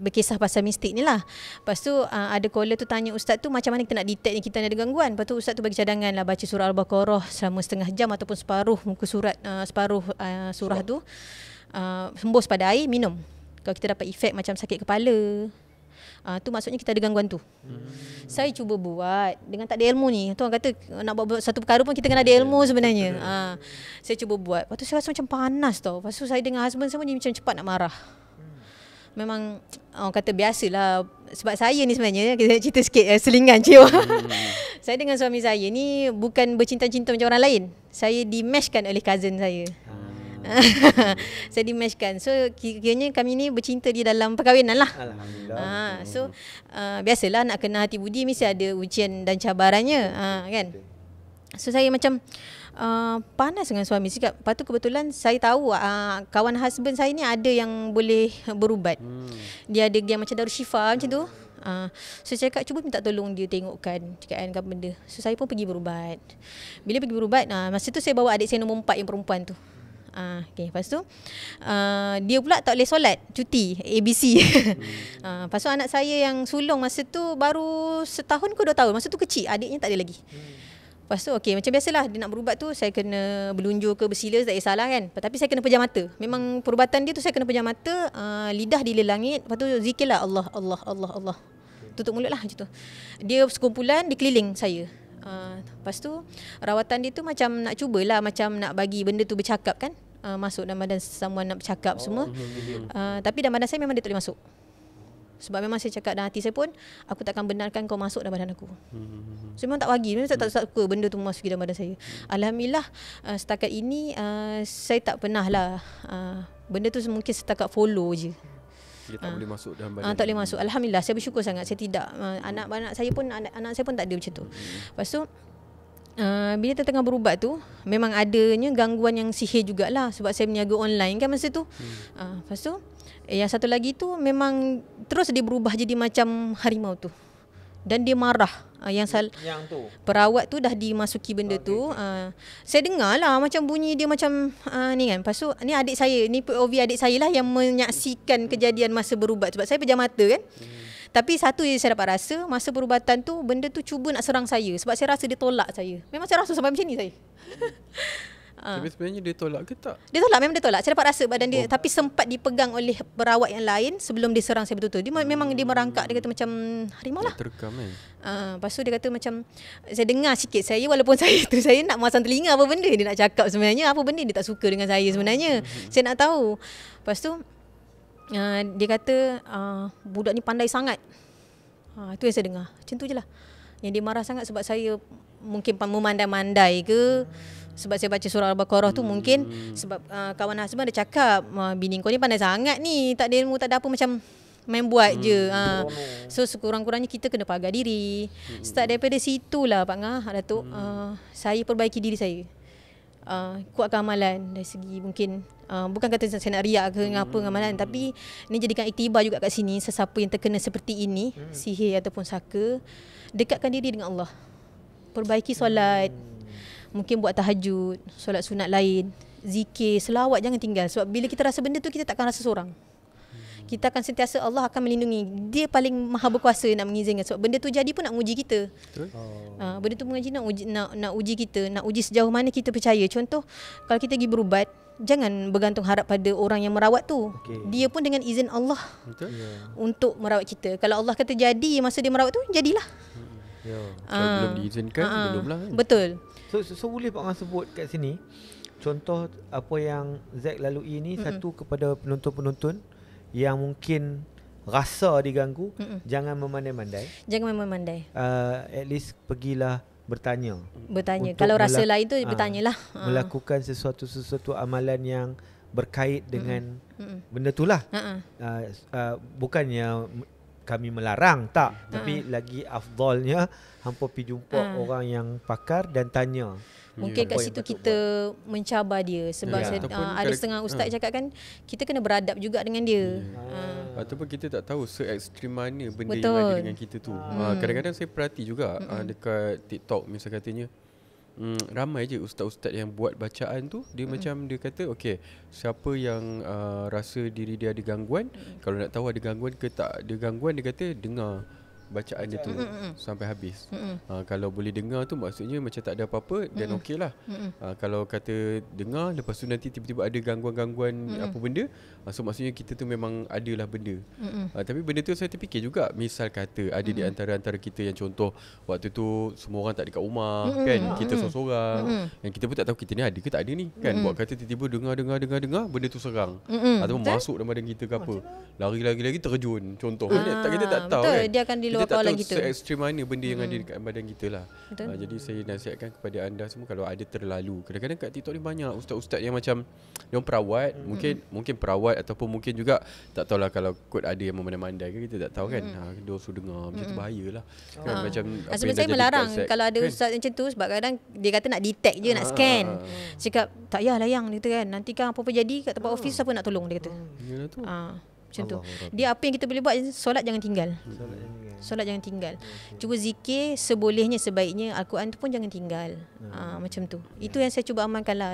[SPEAKER 1] berkisah pasal mistik ni lah. Lepas tu ada caller tu tanya ustaz tu, macam mana kita nak detect ni kita ada gangguan. Lepas tu ustaz tu bagi cadangan lah, baca surah Al-Baqarah selama setengah jam ataupun separuh muka surat, separuh surah tu, hembus pada air, minum. Kalau kita dapat efek macam sakit kepala, tu maksudnya kita ada gangguan tu. Saya cuba buat dengan tak ada ilmu ni. Tu orang kata nak buat satu perkara pun kita kena ada ilmu sebenarnya. Saya cuba buat. Lepas tu saya rasa macam panas tau. Lepas tu saya dengan husband saya pun macam cepat nak marah. Memang orang kata biasalah. Sebab saya ni sebenarnya, kita cerita sikit selingan cium. Saya dengan suami saya ni bukan bercinta-cinta macam orang lain. Saya dimeshkan oleh cousin saya. Saya dimeshkan. So kiranya kami ni bercinta di dalam perkahwinan lah. Alhamdulillah. So biasalah nak kena hati budi mesti ada ujian dan cabarannya, kan. So saya macam panas dengan suami sikap. Lepas tu kebetulan saya tahu kawan husband saya ni ada yang boleh berubat. Dia ada yang macam Darushifa macam tu. So saya cakap cuba minta tolong dia tengokkan cakap kan benda. So saya pun pergi berubat. Bila pergi berubat, masa tu saya bawa adik saya nombor 4 yang perempuan tu. Okay, lepas tu dia pula tak boleh solat, cuti ABC. Lepas tu anak saya yang sulung masa tu baru setahun ke 2 tahun. Masa tu kecil, adiknya tak ada lagi. Lepas tu okay, macam biasalah dia nak berubat tu, saya kena berlunjur ke bersila, tak kisahlah kan. Tapi saya kena pejam mata. Memang perubatan dia tu saya kena pejam mata, lidah dila langit. Lepas tu zikirlah Allah, Allah, Allah, Allah. Tutup mulut lah macam tu. Dia sekumpulan di keliling saya. Lepas tu rawatan dia tu macam nak cubalah, macam nak bagi benda tu bercakap kan. masuk dalam badan someone nak bercakap semua. Tapi dalam badan saya memang dia tak boleh masuk. Sebab memang saya cakap dalam hati saya pun, aku takkan benarkan kau masuk dalam badan aku. So memang tak bagi, memang tak suka benda tu masuk dalam badan saya. Alhamdulillah setakat ini saya tak pernah lah, benda tu mungkin setakat follow je.
[SPEAKER 3] Dia tak boleh masuk dalam badan.
[SPEAKER 1] Tak boleh masuk. Alhamdulillah, saya bersyukur sangat. Saya tidak, anak saya pun tak ada macam tu. Lepas tu bila kita tengah berubat tu, memang adanya gangguan yang sihir jugalah, sebab saya berniaga online kan masa tu. Lepas tu yang satu lagi tu memang terus dia berubah jadi macam harimau tu. Dan dia marah. Yang
[SPEAKER 4] tu
[SPEAKER 1] perawat tu dah dimasuki benda tu. Saya dengar lah macam bunyi dia macam ni kan. Lepas tu ni adik saya, ni POV adik saya lah yang menyaksikan kejadian masa berubat. Sebab saya pejam mata kan. Tapi satu je saya dapat rasa, masa perubatan tu benda tu cuba nak serang saya. Sebab saya rasa dia tolak saya. Memang saya rasa sampai macam ni saya.
[SPEAKER 3] Tapi sebenarnya dia tolak ke tak?
[SPEAKER 1] Dia tolak, memang dia tolak. Saya dapat rasa badan dia, tapi sempat dipegang oleh perawat yang lain sebelum dia serang saya betul-betul. Dia memang dia merangkak, dia kata macam harimau lah.
[SPEAKER 3] Terekam kan?
[SPEAKER 1] Lepas tu dia kata macam, saya dengar sikit saya, walaupun saya saya nak masang telinga apa benda dia nak cakap sebenarnya, apa benda dia tak suka dengan saya sebenarnya. Saya nak tahu. Lepas tu dia kata budak ni pandai sangat. Itu yang saya dengar. Macam tu je lah. Yang dia marah sangat sebab saya mungkin memandai-mandai ke. Sebab saya baca surah Al-Baqarah tu mungkin. Sebab kawan husband dia cakap, bini kau ni pandai sangat ni, tak ada ilmu, tak ada apa, macam main buat je. So sekurang-kurangnya kita kena pagar diri. Start daripada situlah Pak Ngah, Datuk. Saya perbaiki diri saya. Kuatkan amalan dari segi mungkin bukan kata saya nak riak ke apa dengan amalan, tapi ni jadikan iktibar juga kat sini. Sesiapa yang terkena seperti ini, sihir ataupun saka, dekatkan diri dengan Allah. Perbaiki solat, mungkin buat tahajud, solat sunat lain, zikir, selawat, jangan tinggal. Sebab bila kita rasa benda tu, kita takkan rasa seorang. Kita akan sentiasa, Allah akan melindungi. Dia paling maha berkuasa nak mengizinkan. Sebab benda tu jadi pun nak menguji kita. Benda tu mengaji nak uji kita, nak uji sejauh mana kita percaya. Contoh, kalau kita pergi berubat, jangan bergantung harap pada orang yang merawat tu. Dia pun dengan izin Allah untuk merawat kita. Kalau Allah kata jadi masa dia merawat tu, jadilah.
[SPEAKER 3] Kalau belum diizinkan, belumlah kan?
[SPEAKER 1] Betul.
[SPEAKER 4] So boleh Pak Ngah sebut kat sini contoh apa yang Zack lalui ni. Satu, kepada penonton-penonton yang mungkin rasa diganggu, jangan memandai-mandai.
[SPEAKER 1] Jangan memandai.
[SPEAKER 4] At least pergilah bertanya.
[SPEAKER 1] Kalau rasa lain tu bertanyalah.
[SPEAKER 4] Melakukan sesuatu amalan yang berkait dengan benda tu lah. Bukannya kami melarang, tak. Tapi lagi afdalnya hampa pergi jumpa orang yang pakar dan tanya.
[SPEAKER 1] Mungkin kat situ kita mencabar dia. Sebab ada setengah ustaz cakap kan, kita kena beradab juga dengan dia.
[SPEAKER 3] Ataupun kita tak tahu se-ekstrim mana benda yang ada dengan kita tu. Kadang-kadang saya perhati juga dekat TikTok misal katanya, ramai je ustaz-ustaz yang buat bacaan tu, dia macam dia kata okey, siapa yang rasa diri dia ada gangguan, kalau nak tahu ada gangguan ke tak ada gangguan, dia kata dengar bacaan dia tu sampai habis. Kalau boleh dengar tu maksudnya macam tak ada apa-apa dan okey lah. Kalau kata dengar lepas tu nanti tiba-tiba ada gangguan-gangguan apa benda, so maksudnya kita tu memang adalah benda. Tapi benda tu saya terfikir juga, misal kata ada di antara kita yang contoh waktu tu semua orang tak dekat rumah kan, kita seorang-seorang, yang kita pun tak tahu kita ni ada ke tak ada ni kan. Buat kata tiba-tiba dengar benda tu serang, ataupun masuk dalam badan kita ke apa, lari-lari terjun contoh. Kita tak tahu kan,
[SPEAKER 1] dia akan di luar
[SPEAKER 3] kawalan
[SPEAKER 1] kita.
[SPEAKER 3] Se-ekstrim mana benda yang ada dekat badan kita lah. Jadi saya nasihatkan kepada anda semua, kalau ada terlalu, kadang-kadang kat TikTok ni banyak ustaz-ustaz yang macam dia perawat, mungkin perawat ataupun mungkin juga tak tahulah, kalau kot ada yang memandai-mandai kan, kita tak tahu kan. Dia suruh dengar macam tu, bahayalah kan. Macam
[SPEAKER 1] sebenarnya saya melarang kalau ada ustaz macam tu, sebab kadang dia kata nak detect je, nak scan. Cakap tak payah layang, dia kata kan, nanti kan apa-apa jadi kat tempat office, siapa nak tolong, dia kata. Macam tu. Dia apa yang kita boleh buat, solat jangan tinggal. Solat jangan tinggal. Cuba zikir sebolehnya, sebaiknya. Al-Quran tu pun jangan tinggal. Macam tu. Itu yang saya cuba amalkan lah.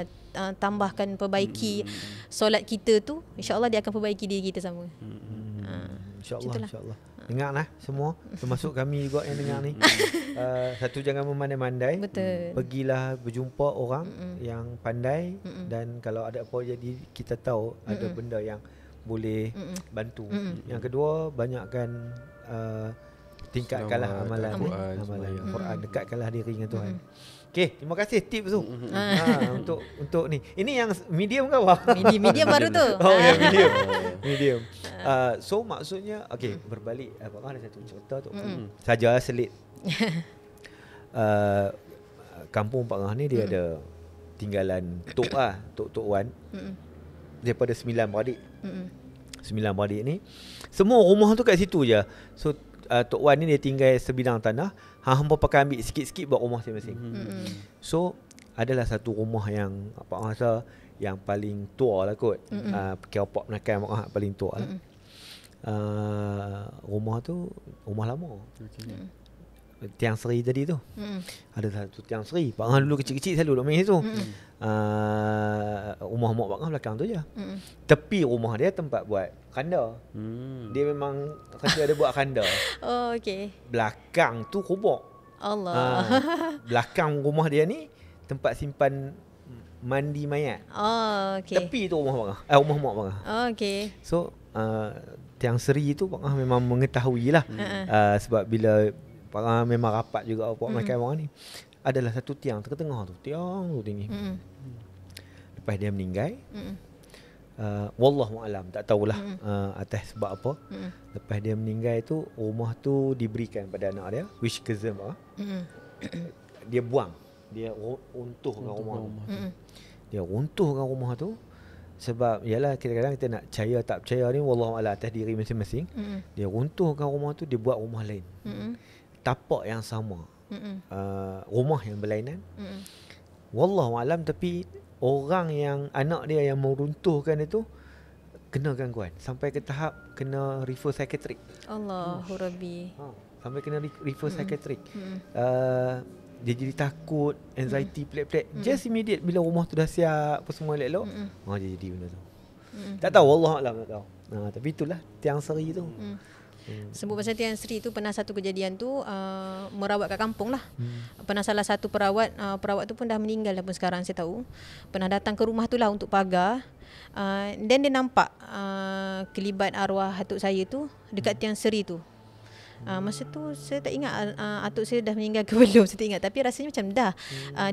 [SPEAKER 1] Tambahkan, perbaiki solat kita tu, InsyaAllah dia akan perbaiki diri kita sama.
[SPEAKER 4] InsyaAllah. Dengarlah semua, termasuk kami juga yang dengar ni. Satu, jangan memandai-mandai.
[SPEAKER 1] Betul.
[SPEAKER 4] Pergilah berjumpa orang yang pandai, dan kalau ada apa jadi, kita tahu ada benda yang boleh bantu. Yang kedua, banyakkan tingkatkanlah amalan Quran, dekatkanlah diri dengan Tuhan. Okey, terima kasih tips tu. Untuk ni. Ini yang medium ke apa?
[SPEAKER 5] Medium baru tu.
[SPEAKER 4] Oh, yang medium. So maksudnya okey, berbalik ada satu cerita tu. Saja selit. Kampung Pak Ngah ni dia ada tinggalan Tok Wan. Daripada 9 beradik. 9 beradik ni semua rumah tu kat situ je. So Tok Wan ni dia tinggal sebidang tanah. Hampa pakai ambil sikit-sikit buat rumah masing-masing. So adalah satu rumah yang apa rasa yang paling tua lah kot. Kira Pak Menakan paling tua lah. Rumah tu rumah lama. Tiang Seri tadi tu. Ada satu tiang Seri. Pak Ngah dulu kecil-kecil selalu duk main situ. Rumah mak Pak Ngah belakang tu je. Tepi rumah dia tempat buat kanda. Dia memang kata ada buat kanda.
[SPEAKER 5] Oh, okey.
[SPEAKER 4] Belakang tu kubur.
[SPEAKER 5] Allah.
[SPEAKER 4] Belakang rumah dia ni tempat simpan mandi mayat.
[SPEAKER 5] Oh, okey.
[SPEAKER 4] Tepi tu rumah Pak Ngah. Rumah mak Pak Ngah.
[SPEAKER 5] Oh, okey.
[SPEAKER 4] So tiang Seri tu Pak Ngah memang mengetahui lah. Sebab bila Pak Ngah memang rapat juga Pak Menakan orang ni. Adalah satu tiang tengah tu. Tiang tu tinggi. Lepas dia meninggal. Wallahu alam, tak tahulah atas sebab apa. Lepas dia meninggal tu, rumah tu diberikan pada anak dia, which cousin Pak. Dia buang. Dia runtuhkan rumah tu. Dia runtuhkan rumah tu. Sebab yalah kadang-kadang kita nak percaya tak percaya ni wallahu alam atas diri masing-masing. Dia runtuhkan rumah tu, dia buat rumah lain. Tapak yang sama. Rumah yang berlainan. Wallahu alam, tapi orang yang anak dia yang meruntuhkan itu kena gangguan sampai ke tahap kena refer psychiatric.
[SPEAKER 5] Allahu Rabbi.
[SPEAKER 4] Sampai kena refer psychiatric. Dia jadi takut, anxiety, pelik-pelik. Just immediate bila rumah tu dah siap, apa semua elok-elok, dia jadi benda tu. Tak tahu, wallahu alam, tak tahu. Tapi itulah tiang Seri tu.
[SPEAKER 5] Sebut pasal Tiang Seri tu, pernah satu kejadian tu merawat kat kampung lah. Pernah salah satu perawat tu pun dah meninggal dah pun sekarang saya tahu. Pernah datang ke rumah tu lah untuk pagar. Dan dia nampak kelibat arwah atuk saya tu dekat Tiang Seri tu. Masa tu saya tak ingat atuk saya dah meninggal ke belum, saya tak ingat. Tapi rasanya macam dah.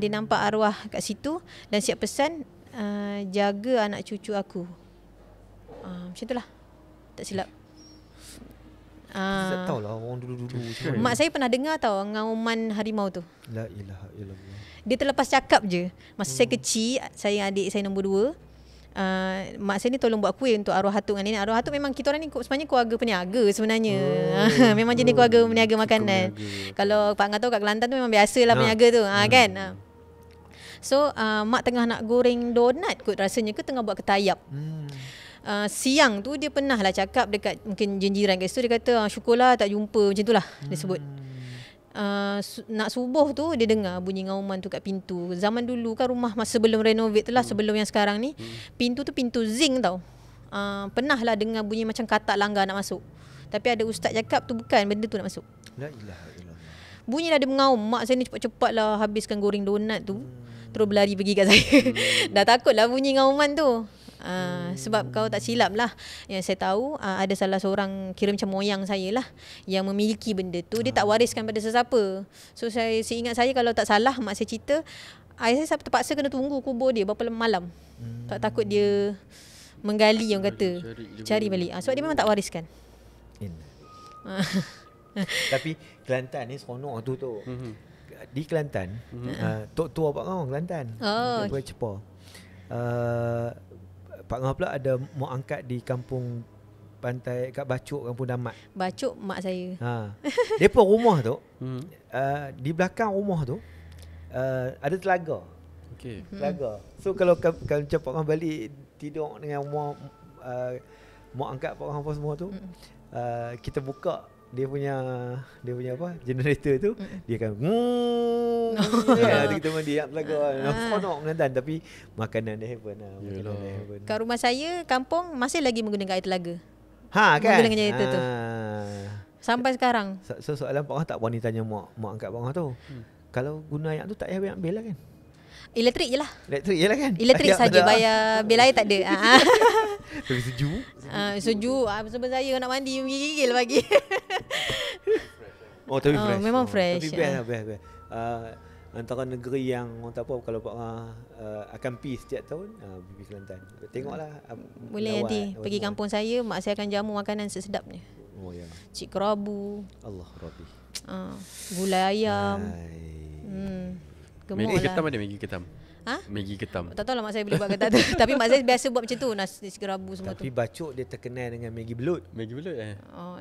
[SPEAKER 5] Dia nampak arwah kat situ dan siap pesan jaga anak cucu aku. Macam tu lah, tak silap.
[SPEAKER 4] Tak tahulah orang dulu-dulu.
[SPEAKER 5] Mak saya pernah dengar tau ngauman harimau tu.
[SPEAKER 4] La ilaha illallah.
[SPEAKER 5] Dia terlepas cakap je. Masa saya kecil, saya adik saya nombor 2. Mak saya ni tolong buat kuih untuk arwah hatuk dengan nenek. Arwah hatuk memang kita orang ni sebenarnya keluarga peniaga sebenarnya. Memang jenis keluarga peniaga makanan. Kalau Pak Ngah tahu kat Kelantan tu memang biasalah peniaga tu. Kan? So mak tengah nak goreng donat kot rasanya ke tengah buat ketayap. Siang tu dia pernah lah cakap dekat mungkin jiran kat situ. Dia kata syukurlah tak jumpa, macam tu lah dia sebut. Nak subuh tu dia dengar bunyi ngauman tu kat pintu. Zaman dulu kan rumah masa sebelum renovate tu lah, sebelum yang sekarang ni, pintu tu pintu zinc tau. Pernah lah dengar bunyi macam katak langgar nak masuk. Tapi ada ustaz cakap tu bukan benda tu nak masuk.
[SPEAKER 4] La ilaha illallah.
[SPEAKER 5] Bunyi lah dia mengaum. Mak saya ni cepat-cepat lah habiskan goreng donat tu, terus berlari pergi kat saya. Dah takut lah bunyi ngauman tu. Sebab kalau tak silap lah, yang saya tahu ada salah seorang kira macam moyang saya lah yang memiliki benda tu. Dia tak wariskan pada sesiapa. So seingat saya kalau tak salah mak saya cerita, ayah saya terpaksa kena tunggu kubur dia berapa malam. Tak takut dia menggali, yang kata cari balik. Sebab dia memang tak wariskan.
[SPEAKER 4] Tapi Kelantan ni seronok tu. Di Kelantan, Tok Tua Pak Ngah Kelantan. Boleh cepa. Pak Ngah pula ada mak angkat di kampung pantai kat Bacuk, kampung Damat.
[SPEAKER 5] Bacuk mak saya.
[SPEAKER 4] Depa rumah tu, di belakang rumah tu ada telaga.
[SPEAKER 3] Okey.
[SPEAKER 4] Telaga. So kalau macam Pak Ngah balik tidur dengan mak angkat Pak Ngah apa semua tu, kita buka dia punya apa generator tu, dia akan kita mandi yang telaga. Seronok Kelantan, tapi makanan dia heaven lah.
[SPEAKER 5] Kat rumah saya kampung masih lagi menggunakan air telaga.
[SPEAKER 4] Kan?
[SPEAKER 5] Menggunakan generator tu sampai sekarang.
[SPEAKER 4] So soalan Pak Ngah tak berani tanya mak angkat Pak Ngah tu, kalau guna air tu tak payah bayar bil lah kan?
[SPEAKER 5] Elektrik je lah.
[SPEAKER 4] Elektrik je lah kan?
[SPEAKER 5] Elektrik saja, bayar bil air tak ada.
[SPEAKER 4] Tapi sejuk.
[SPEAKER 5] Sejuk. Sebab saya nak mandi gigil pagi.
[SPEAKER 4] Oh tapi fresh.
[SPEAKER 5] Memang fresh.
[SPEAKER 4] Tapi best lah, best. Antara negeri yang orang tak apa kalau Pak Ngah akan pergi setiap tahun, pergi Kelantan. Tengoklah.
[SPEAKER 5] Boleh nanti pergi kampung saya, mak saya akan jamu makanan sesedapnya.
[SPEAKER 4] Oh ya.
[SPEAKER 5] Cik kerabu.
[SPEAKER 4] Allah Rabbi.
[SPEAKER 5] Gulai ayam.
[SPEAKER 3] Maggi ketam ada Maggi ketam. Maggi ketam.
[SPEAKER 5] Tak tahu lah mak saya boleh buat ke tak tu. Tapi mak saya biasa buat macam tu, nasi kerabu semua tu.
[SPEAKER 4] Tapi bacuk dia terkenal dengan Maggi belut.
[SPEAKER 3] Maggi belut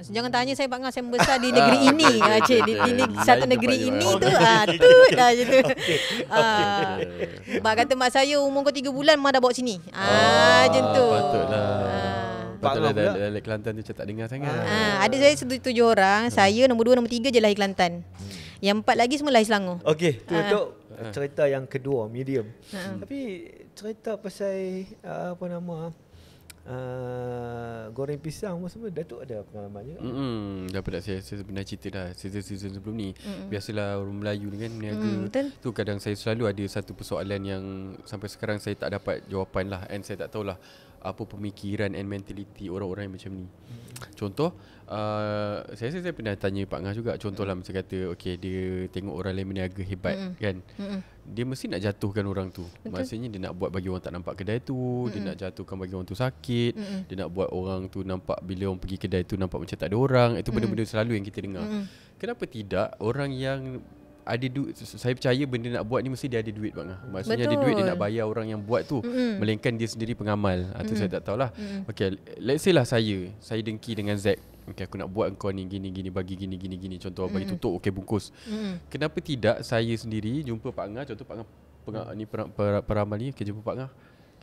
[SPEAKER 5] Jangan tanya saya Pak Ngah, saya membesar di negeri ini. Cik, di satu negeri ini tu tu dah je tu. Mak kata mak saya umur kau 3 bulan mak dah bawa sini. Macam tu.
[SPEAKER 3] Patutlah. Patutlah dari Kelantan tu saya tak dengar sangat.
[SPEAKER 5] Ada saya 7 orang, saya nombor 2 nombor 3 je lahir Kelantan. Yang 4 lagi semua lahir Selangor.
[SPEAKER 4] Okey, tu untuk cerita yang kedua, medium. Tapi cerita pasal goreng pisang semua Datuk ada pengalaman juga.
[SPEAKER 3] Dapat saya sebenarnya cerita dah season sebelum ni. Biasalah orang Melayu ni kan meniaga. Tu kadang saya selalu ada satu persoalan yang sampai sekarang saya tak dapat jawapan lah, and saya tak tahulah apa pemikiran and mentality orang-orang yang macam ni. Contoh saya pernah tanya Pak Ngah juga. Contohlah macam kata dia tengok orang lain meniaga hebat kan. Dia mesti nak jatuhkan orang tu. Maksudnya dia nak buat bagi orang tak nampak kedai tu, dia nak jatuhkan bagi orang tu sakit, dia nak buat orang tu nampak bila orang pergi kedai tu nampak macam tak ada orang. Itu benda-benda selalu yang kita dengar. Kenapa tidak orang yang ada duit, saya percaya benda nak buat ni mesti dia ada duit Pak Ngah. Maksudnya ada duit, dia nak bayar orang yang buat tu, melainkan dia sendiri pengamal. Tu saya tak tahulah. Okay, let's say lah saya dengki dengan Zack. Okay, aku nak buat kau ni gini bagi gini. Contoh bagi tutup, okay bungkus. Kenapa tidak saya sendiri jumpa Pak Ngah, contoh Pak Ngah ni peramal ni, jumpa Pak Ngah.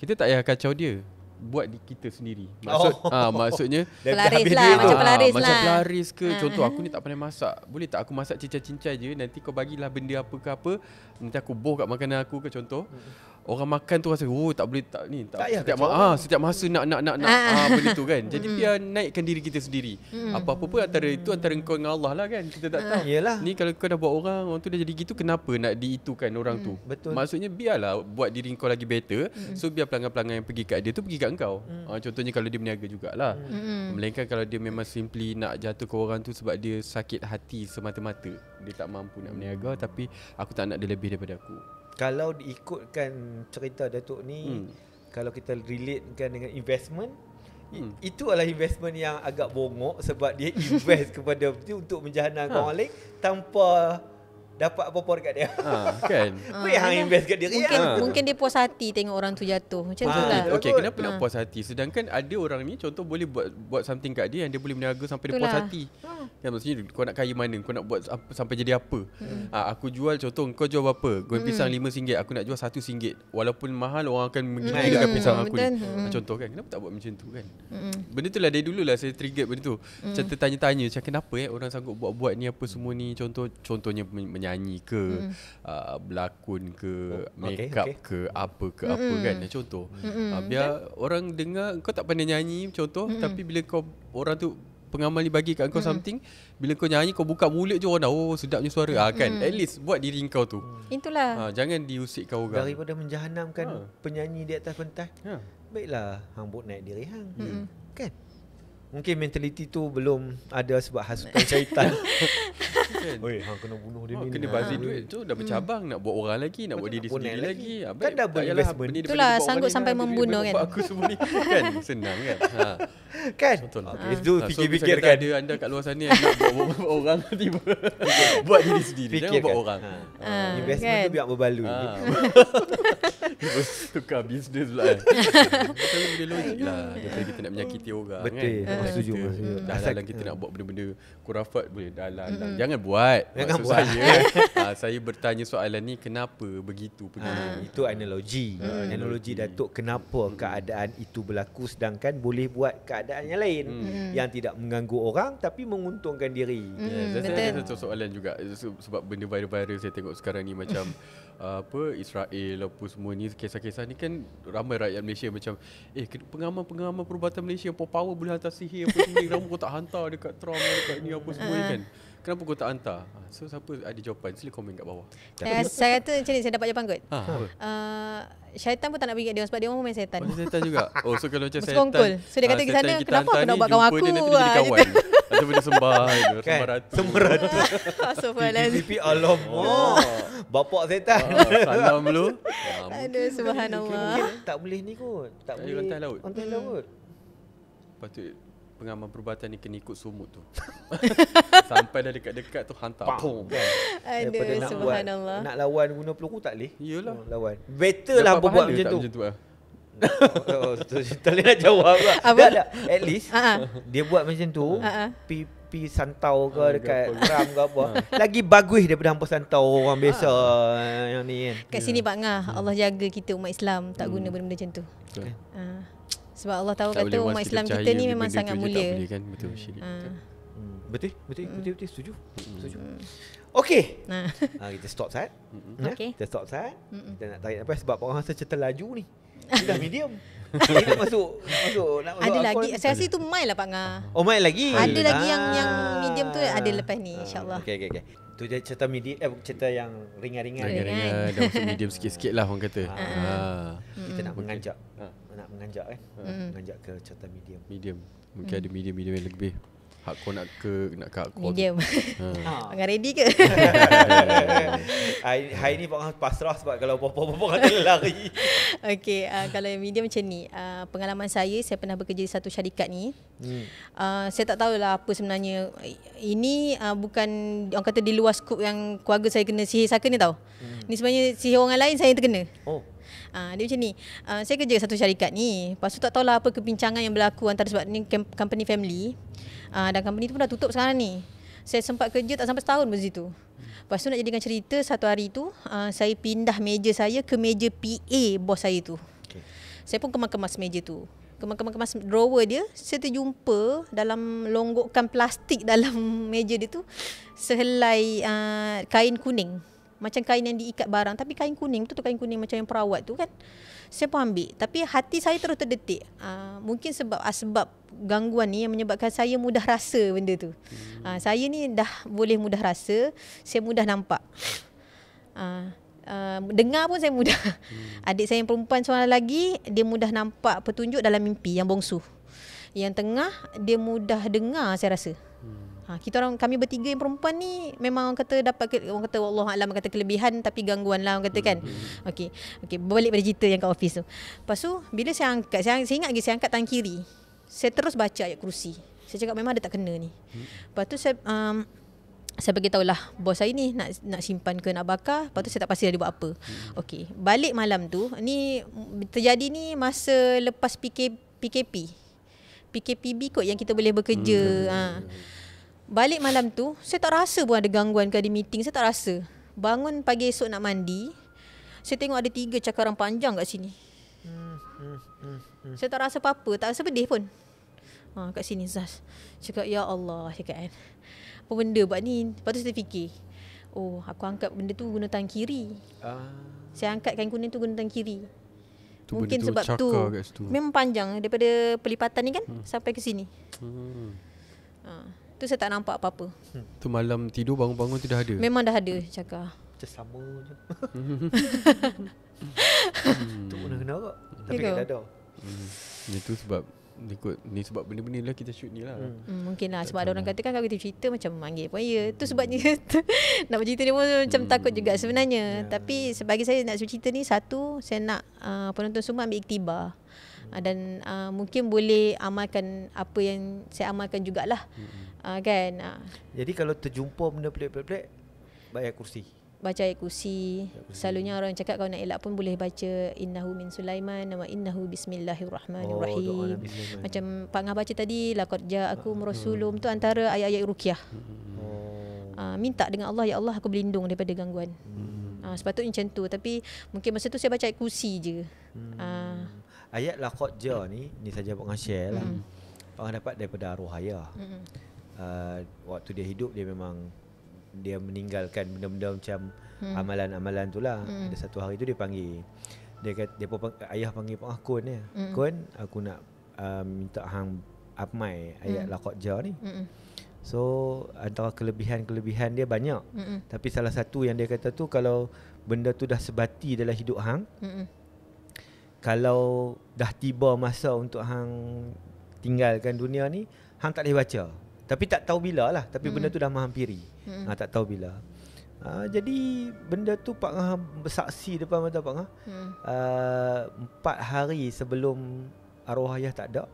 [SPEAKER 3] Kita tak payah kacau dia, buat di kita sendiri. Maksudnya
[SPEAKER 5] pelaris lah, macam pelaris lah.
[SPEAKER 3] Macam pelaris ke. Contoh aku ni tak pandai masak, boleh tak aku masak cincai-cincai je, nanti kau bagilah benda apa ke apa, nanti aku boh kat makanan aku ke. Contoh orang makan tu rasa tak boleh tak ni tak setiap masa nak benda tu kan. Jadi biar naikkan diri kita sendiri. Apa-apa pun antara engkau dengan Allah lah kan. Kita tak tahu. Ni kalau kau dah buat orang tu dah jadi gitu, kenapa nak diitukan orang tu?
[SPEAKER 4] Betul.
[SPEAKER 3] Maksudnya biarlah buat diri kau lagi better. So biar pelanggan-pelanggan yang pergi kat dia tu pergi kat engkau. Contohnya kalau dia berniaga jugalah. Melainkan kalau dia memang simply nak jatuh ke orang tu sebab dia sakit hati semata-mata, dia tak mampu nak berniaga, tapi aku tak nak dia lebih daripada aku.
[SPEAKER 4] Kalau diikutkan cerita Datuk ni, kalau kita relatekan dengan investment, itu adalah investment yang agak bongok sebab dia invest kepada untuk menjahanamkan orang lain tanpa dapat apa-apa dekat dia.
[SPEAKER 3] Kan?
[SPEAKER 4] Apa yang invest kat diri?
[SPEAKER 5] Mungkin dia puas hati tengok orang tu jatuh. Macam tu lah.
[SPEAKER 3] Okay, kenapa nak puas hati? Sedangkan ada orang ni contoh boleh buat something kat dia yang dia boleh berniaga sampai dia puas hati. Kan maksudnya kau nak kaya mana? Kau nak buat apa, sampai jadi apa? Aku jual, contoh kau jual berapa? Goreng pisang RM5, aku nak jual RM1. Walaupun mahal, orang akan menggila dekat pisang aku ni. Contoh kan, kenapa tak buat macam tu kan? Benda tu lah dari dulu lah saya trigger benda tu. Macam tertanya-tanya macam kenapa orang sanggup buat ni apa semua ni. Contohnya menyanyi ke, berlakon ke, make up ke, apa kan, contoh. Biar orang dengar kau tak pandai nyanyi contoh, tapi bila kau orang tu pengamal ni bagi kat kau something, bila kau nyanyi kau buka mulut je orang dah sedapnya suara kan. At least buat diri kau tu.
[SPEAKER 5] Itulah.
[SPEAKER 3] Jangan diusikkan orang.
[SPEAKER 4] Daripada menjahanamkan penyanyi di atas pentas, baiklah hang buat naik diri hang. Kan? Mungkin mentaliti tu belum ada sebab hasutan syaitan. Oi, hang kena bunuh dia ni.
[SPEAKER 3] Kena bazir duit tu dah bercabang, nak buat orang lagi, nak buat diri sendiri lagi.
[SPEAKER 4] Kan dah berinvestment.
[SPEAKER 5] Itulah sanggup sampai membunuh kan.
[SPEAKER 3] Aku semua ni kan senang kan.
[SPEAKER 4] Kan? Itu fikir-fikirkan
[SPEAKER 3] ada anda kat luar sana yang nak buat orang tiba buat diri sendiri, jangan buat orang.
[SPEAKER 4] Investment tu biar berbaloi.
[SPEAKER 3] Tukar bisnes pula kan. Tapi benda logik lah daripada kita nak menyakiti orang.
[SPEAKER 4] Betul. Setuju.
[SPEAKER 3] Dalam kita nak buat benda-benda kurafat boleh dalam. Jangan buat. Saya bertanya soalan ni, kenapa begitu punya.
[SPEAKER 4] Itu analogi. Analogi Datuk kenapa keadaan itu berlaku sedangkan boleh buat keadaan yang lain yang tidak mengganggu orang tapi menguntungkan diri.
[SPEAKER 3] Saya ada satu soalan juga sebab benda viral-viral saya tengok sekarang ni macam Israel apa semua ni, kisah-kisah ni kan ramai rakyat Malaysia macam pengamal-pengamal perubatan Malaysia power boleh hantar sihir apa sendiri, kenapa kau tak hantar dekat Trump dekat ni apa semua ni kan, kenapa kau tak hantar? So siapa ada jawapan sila komen kat bawah.
[SPEAKER 5] Saya kata macam ni, saya dapat jawapan kot. Syaitan pun tak nak pergi kat dia sebab dia orang main syaitan.
[SPEAKER 3] Syaitan juga. So kalau macam
[SPEAKER 5] syaitan, so dia kata ke sana, kenapa aku nak buat kawan aku?
[SPEAKER 3] Dia nanti jadi kawan. Atau benda sembah itu,
[SPEAKER 4] Kan?
[SPEAKER 3] sembah ratu.
[SPEAKER 4] Sembah ratu.
[SPEAKER 1] Astagfirullahalazim.
[SPEAKER 4] Pipi alamak. Bapak setan.
[SPEAKER 3] Salam dulu.
[SPEAKER 1] Aduh, subhanallah.
[SPEAKER 4] Tak boleh ni kot. Tak
[SPEAKER 3] Air
[SPEAKER 4] boleh.
[SPEAKER 3] lantai laut.
[SPEAKER 4] Lantai laut.
[SPEAKER 3] Patut pengamal perubatan ni kena ikut sumut tu. Sampai dah dekat-dekat tu hantar. Pum.
[SPEAKER 4] Kan? Daripada
[SPEAKER 1] Aduh,
[SPEAKER 4] nak
[SPEAKER 1] subhanallah.
[SPEAKER 4] nak lawan guna peluru tak boleh.
[SPEAKER 3] Iyalah.
[SPEAKER 4] Lawan. Better lah
[SPEAKER 3] Dapat
[SPEAKER 4] buat
[SPEAKER 3] pahala
[SPEAKER 4] macam
[SPEAKER 3] tak
[SPEAKER 4] tu.
[SPEAKER 3] Macam tu lah.
[SPEAKER 4] Tak boleh nak jawab lah.
[SPEAKER 1] Apa?
[SPEAKER 4] Tak. At least dia buat macam tu. Pi santau ke dekat ram ke apa. Lagi bagus daripada hampa santau orang biasa yang ni kan.
[SPEAKER 1] Kat sini Pak Ngah, Allah jaga kita umat Islam tak guna benda-benda macam tu.
[SPEAKER 3] Betul.
[SPEAKER 1] Sebab Allah tahu
[SPEAKER 3] Tak
[SPEAKER 1] kata
[SPEAKER 3] boleh
[SPEAKER 1] umat
[SPEAKER 3] once
[SPEAKER 1] Islam kita
[SPEAKER 3] percaya
[SPEAKER 1] ni
[SPEAKER 3] benda
[SPEAKER 1] memang
[SPEAKER 3] tu
[SPEAKER 1] sangat
[SPEAKER 3] je
[SPEAKER 1] mulia.
[SPEAKER 3] Tak boleh kan, betul syirik.
[SPEAKER 4] Betul setuju. Okey. Kita stop saat.
[SPEAKER 1] Okey.
[SPEAKER 4] Kita stop saat. Kita nak tarik nafas sebab orang rasa cerita laju ni. Dia dah medium. Dia nak masuk nak masuk
[SPEAKER 1] Ada
[SPEAKER 4] alcohol
[SPEAKER 1] lagi,
[SPEAKER 4] ni.
[SPEAKER 1] saya rasa itu mild lah Pak Ngah.
[SPEAKER 4] Oh, main lagi.
[SPEAKER 1] Ada lagi yang medium tu ada lepas ni insya-Allah.
[SPEAKER 4] Okey. Tu je cerita medium cerita yang ringan-ringan.
[SPEAKER 3] Ringan-ringan. Dah masuk medium sikit-sikit lah orang kata.
[SPEAKER 4] Kita nak mengajak kan. Mengajak ke cerita medium.
[SPEAKER 3] Medium. Mungkin ada medium-medium yang lebih hardcore nak ke hardcore.
[SPEAKER 1] Medium. Pak Ngah ready ke?
[SPEAKER 4] Hari ni Pak Ngah pasrah sebab kalau apa-apa kata lari.
[SPEAKER 1] Okey, kalau yang medium macam ni, pengalaman saya pernah bekerja di satu syarikat ni. Saya tak tahulah apa sebenarnya. Ini bukan orang kata di luar skop yang keluarga saya kena sihir saka ni tau. Ni sebenarnya sihir orang lain saya yang terkena.
[SPEAKER 4] Oh.
[SPEAKER 1] Dia macam ni. Saya kerja satu syarikat ni. Lepas tu tak tahulah apa kebincangan yang berlaku antara sebab ni company family. Dan company tu pun dah tutup sekarang ni. Saya sempat kerja tak sampai setahun pun situ. Lepas tu nak jadikan cerita, satu hari tu saya pindah meja saya ke meja PA bos saya tu. Saya pun kemas-kemas meja tu. Kemas drawer dia, saya terjumpa dalam longgokan plastik dalam meja dia tu sehelai kain kuning. Macam kain yang diikat barang, tapi kain kuning, betul kain kuning macam yang perawat tu kan. Saya pun ambil, tapi hati saya terus terdetik. Mungkin sebab asbab gangguan ni yang menyebabkan saya mudah rasa benda tu. Saya ni dah boleh mudah rasa, saya mudah nampak. Dengar pun saya mudah. Adik saya yang perempuan seorang lagi, dia mudah nampak petunjuk dalam mimpi yang bongsu. Yang tengah dia mudah dengar saya rasa. Kami bertiga yang perempuan ni memang orang kata orang kata wallahu alam kata kelebihan tapi gangguan lah orang kata kan. Okey, balik pada cerita yang kat office tu. Lepas tu bila saya angkat, saya ingat lagi saya angkat tangan kiri. Saya terus baca ayat kursi. Saya cakap memang ada tak kena ni. Lepas tu saya beritahulah bos saya ni nak simpan ke nak bakar. Lepas tu saya tak pasti dia buat apa. Okey, balik malam tu ni terjadi ni masa lepas PKPB kot yang kita boleh bekerja. Balik malam tu saya tak rasa pun ada gangguan ke ada meeting, saya tak rasa. Bangun pagi esok nak mandi, saya tengok ada 3 cakaran panjang kat sini. Saya tak rasa apa-apa, tak rasa pedih pun. Kat sini Zaz. Cakap ya Allah, cakap kan. Apa benda buat ni? Lepas tu saya fikir, oh aku angkat benda tu guna tangan kiri. Saya angkat kain kuning tu guna tangan kiri.
[SPEAKER 3] Tu
[SPEAKER 1] mungkin
[SPEAKER 3] tu
[SPEAKER 1] sebab tu memang panjang daripada pelipatan ni kan sampai ke sini. Tu saya tak nampak apa-apa.
[SPEAKER 3] Tu malam tidur bangun-bangun tu dah ada.
[SPEAKER 1] Memang dah ada cakap.
[SPEAKER 4] Macam sama je. Tu pun kena kak. Tapi
[SPEAKER 1] Gitu.
[SPEAKER 4] tak ada.
[SPEAKER 3] Itu sebab ni sebab benda-benda lah kita shoot ni lah.
[SPEAKER 1] Mungkin lah sebab ada orang katakan kalau kita cerita macam manggil pun ya. Tu sebabnya nak bercerita ni pun macam takut juga sebenarnya. Tapi sebagi saya nak cerita ni, satu saya nak penonton semua ambil iktibar. Dan mungkin boleh amalkan apa yang saya amalkan jugalah. Kan.
[SPEAKER 4] Jadi kalau terjumpa benda pelik-pelik, baca kursi.
[SPEAKER 1] Baca ayat kursi. Selalunya orang cakap kalau nak elak pun boleh baca innahu min Sulaiman wa innahu bismillahirrahmanirrahim. Macam Pak Ngah baca tadi laqad ja'akum rasulun tu antara ayat-ayat ruqyah. Minta dengan Allah, ya Allah aku berlindung daripada gangguan. Sepatutnya macam tu, tapi mungkin masa tu saya baca ayat kursi je.
[SPEAKER 4] Ayat laqad ja ni saja Pak Ngah share lah. Pak Ngah dapat daripada arwah ayah. Waktu dia hidup dia memang dia meninggalkan benda-benda macam amalan-amalan tu lah. Ada satu hari tu dia panggil. Dia kata ayah panggil Pak Ngah Kun ni. Kun, aku nak minta hang apmai ayat laqad ja ni. So antara kelebihan-kelebihan dia banyak. Tapi salah satu yang dia kata tu, kalau benda tu dah sebati dalam hidup hang, kalau dah tiba masa untuk hang tinggalkan dunia ni, hang tak boleh baca. Tapi tak tahu bila lah. Tapi benda tu dah menghampiri. Tak tahu bila. Jadi benda tu Pak Ngah bersaksi depan mata Pak Ngah. 4 hari sebelum arwah ayah tak ada,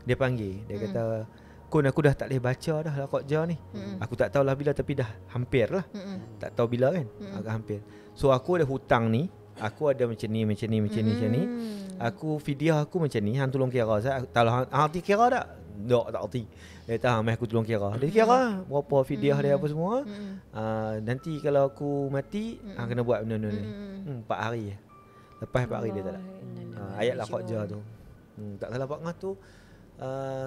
[SPEAKER 4] dia panggil. Dia kata, Kun, aku dah tak boleh baca dah lah Qadjar ni. Aku tak tahulah bila, tapi dah hampir lah. Tak tahu bila kan, agak hampir. So aku ada hutang ni, aku ada macam ni. Aku fidyah aku macam ni, hang tolong kira. Saya tak hang kira tak? Tak arti. Dia kata, mai aku tolong kira. Dia kira berapa fidyah dia apa semua. Nanti kalau aku mati, hang kena buat benda ni. 4 hari. Lepas 4 hari dia tak ada. Ayat lah Qadjar tu. Tak salah Pak Ngah tu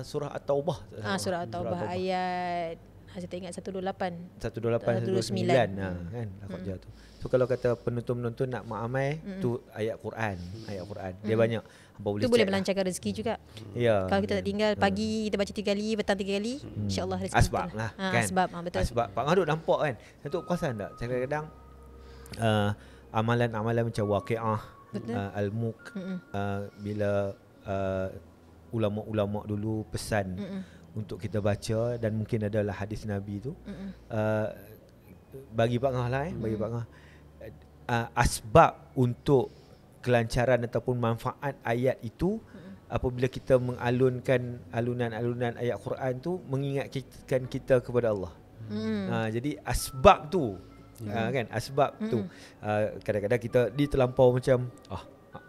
[SPEAKER 4] surah At-Taubah.
[SPEAKER 5] Surah At-Taubah ayat, saya tak ingat 128
[SPEAKER 4] 129 kan Qadjar tu. So kalau kata penonton-penonton nak mengamal tu ayat Quran. Dia banyak
[SPEAKER 5] tu boleh melancarkan rezeki juga.
[SPEAKER 4] Ya.
[SPEAKER 5] Kalau kita tak tinggal pagi kita baca 3 kali, petang 3 kali, insya-Allah rezeki
[SPEAKER 4] asbab
[SPEAKER 5] kita
[SPEAKER 4] lah kan.
[SPEAKER 5] Asbab betul.
[SPEAKER 4] Asbab Pak Ngah duk nampak kan. Satu perasan tak? Kadang-kadang amalan-amalan macam Waqiah, Al-Mulk, bila ulama-ulama dulu pesan untuk kita baca, dan mungkin adalah hadis Nabi tu. Bagi Pak Ngah lah bagi Pak Ngah, asbab untuk kelancaran ataupun manfaat ayat itu, apabila kita mengalunkan alunan-alunan ayat Quran tu, mengingatkan kita kepada Allah. Jadi asbab tu kan, asbab tu kadang-kadang kita terlampau macam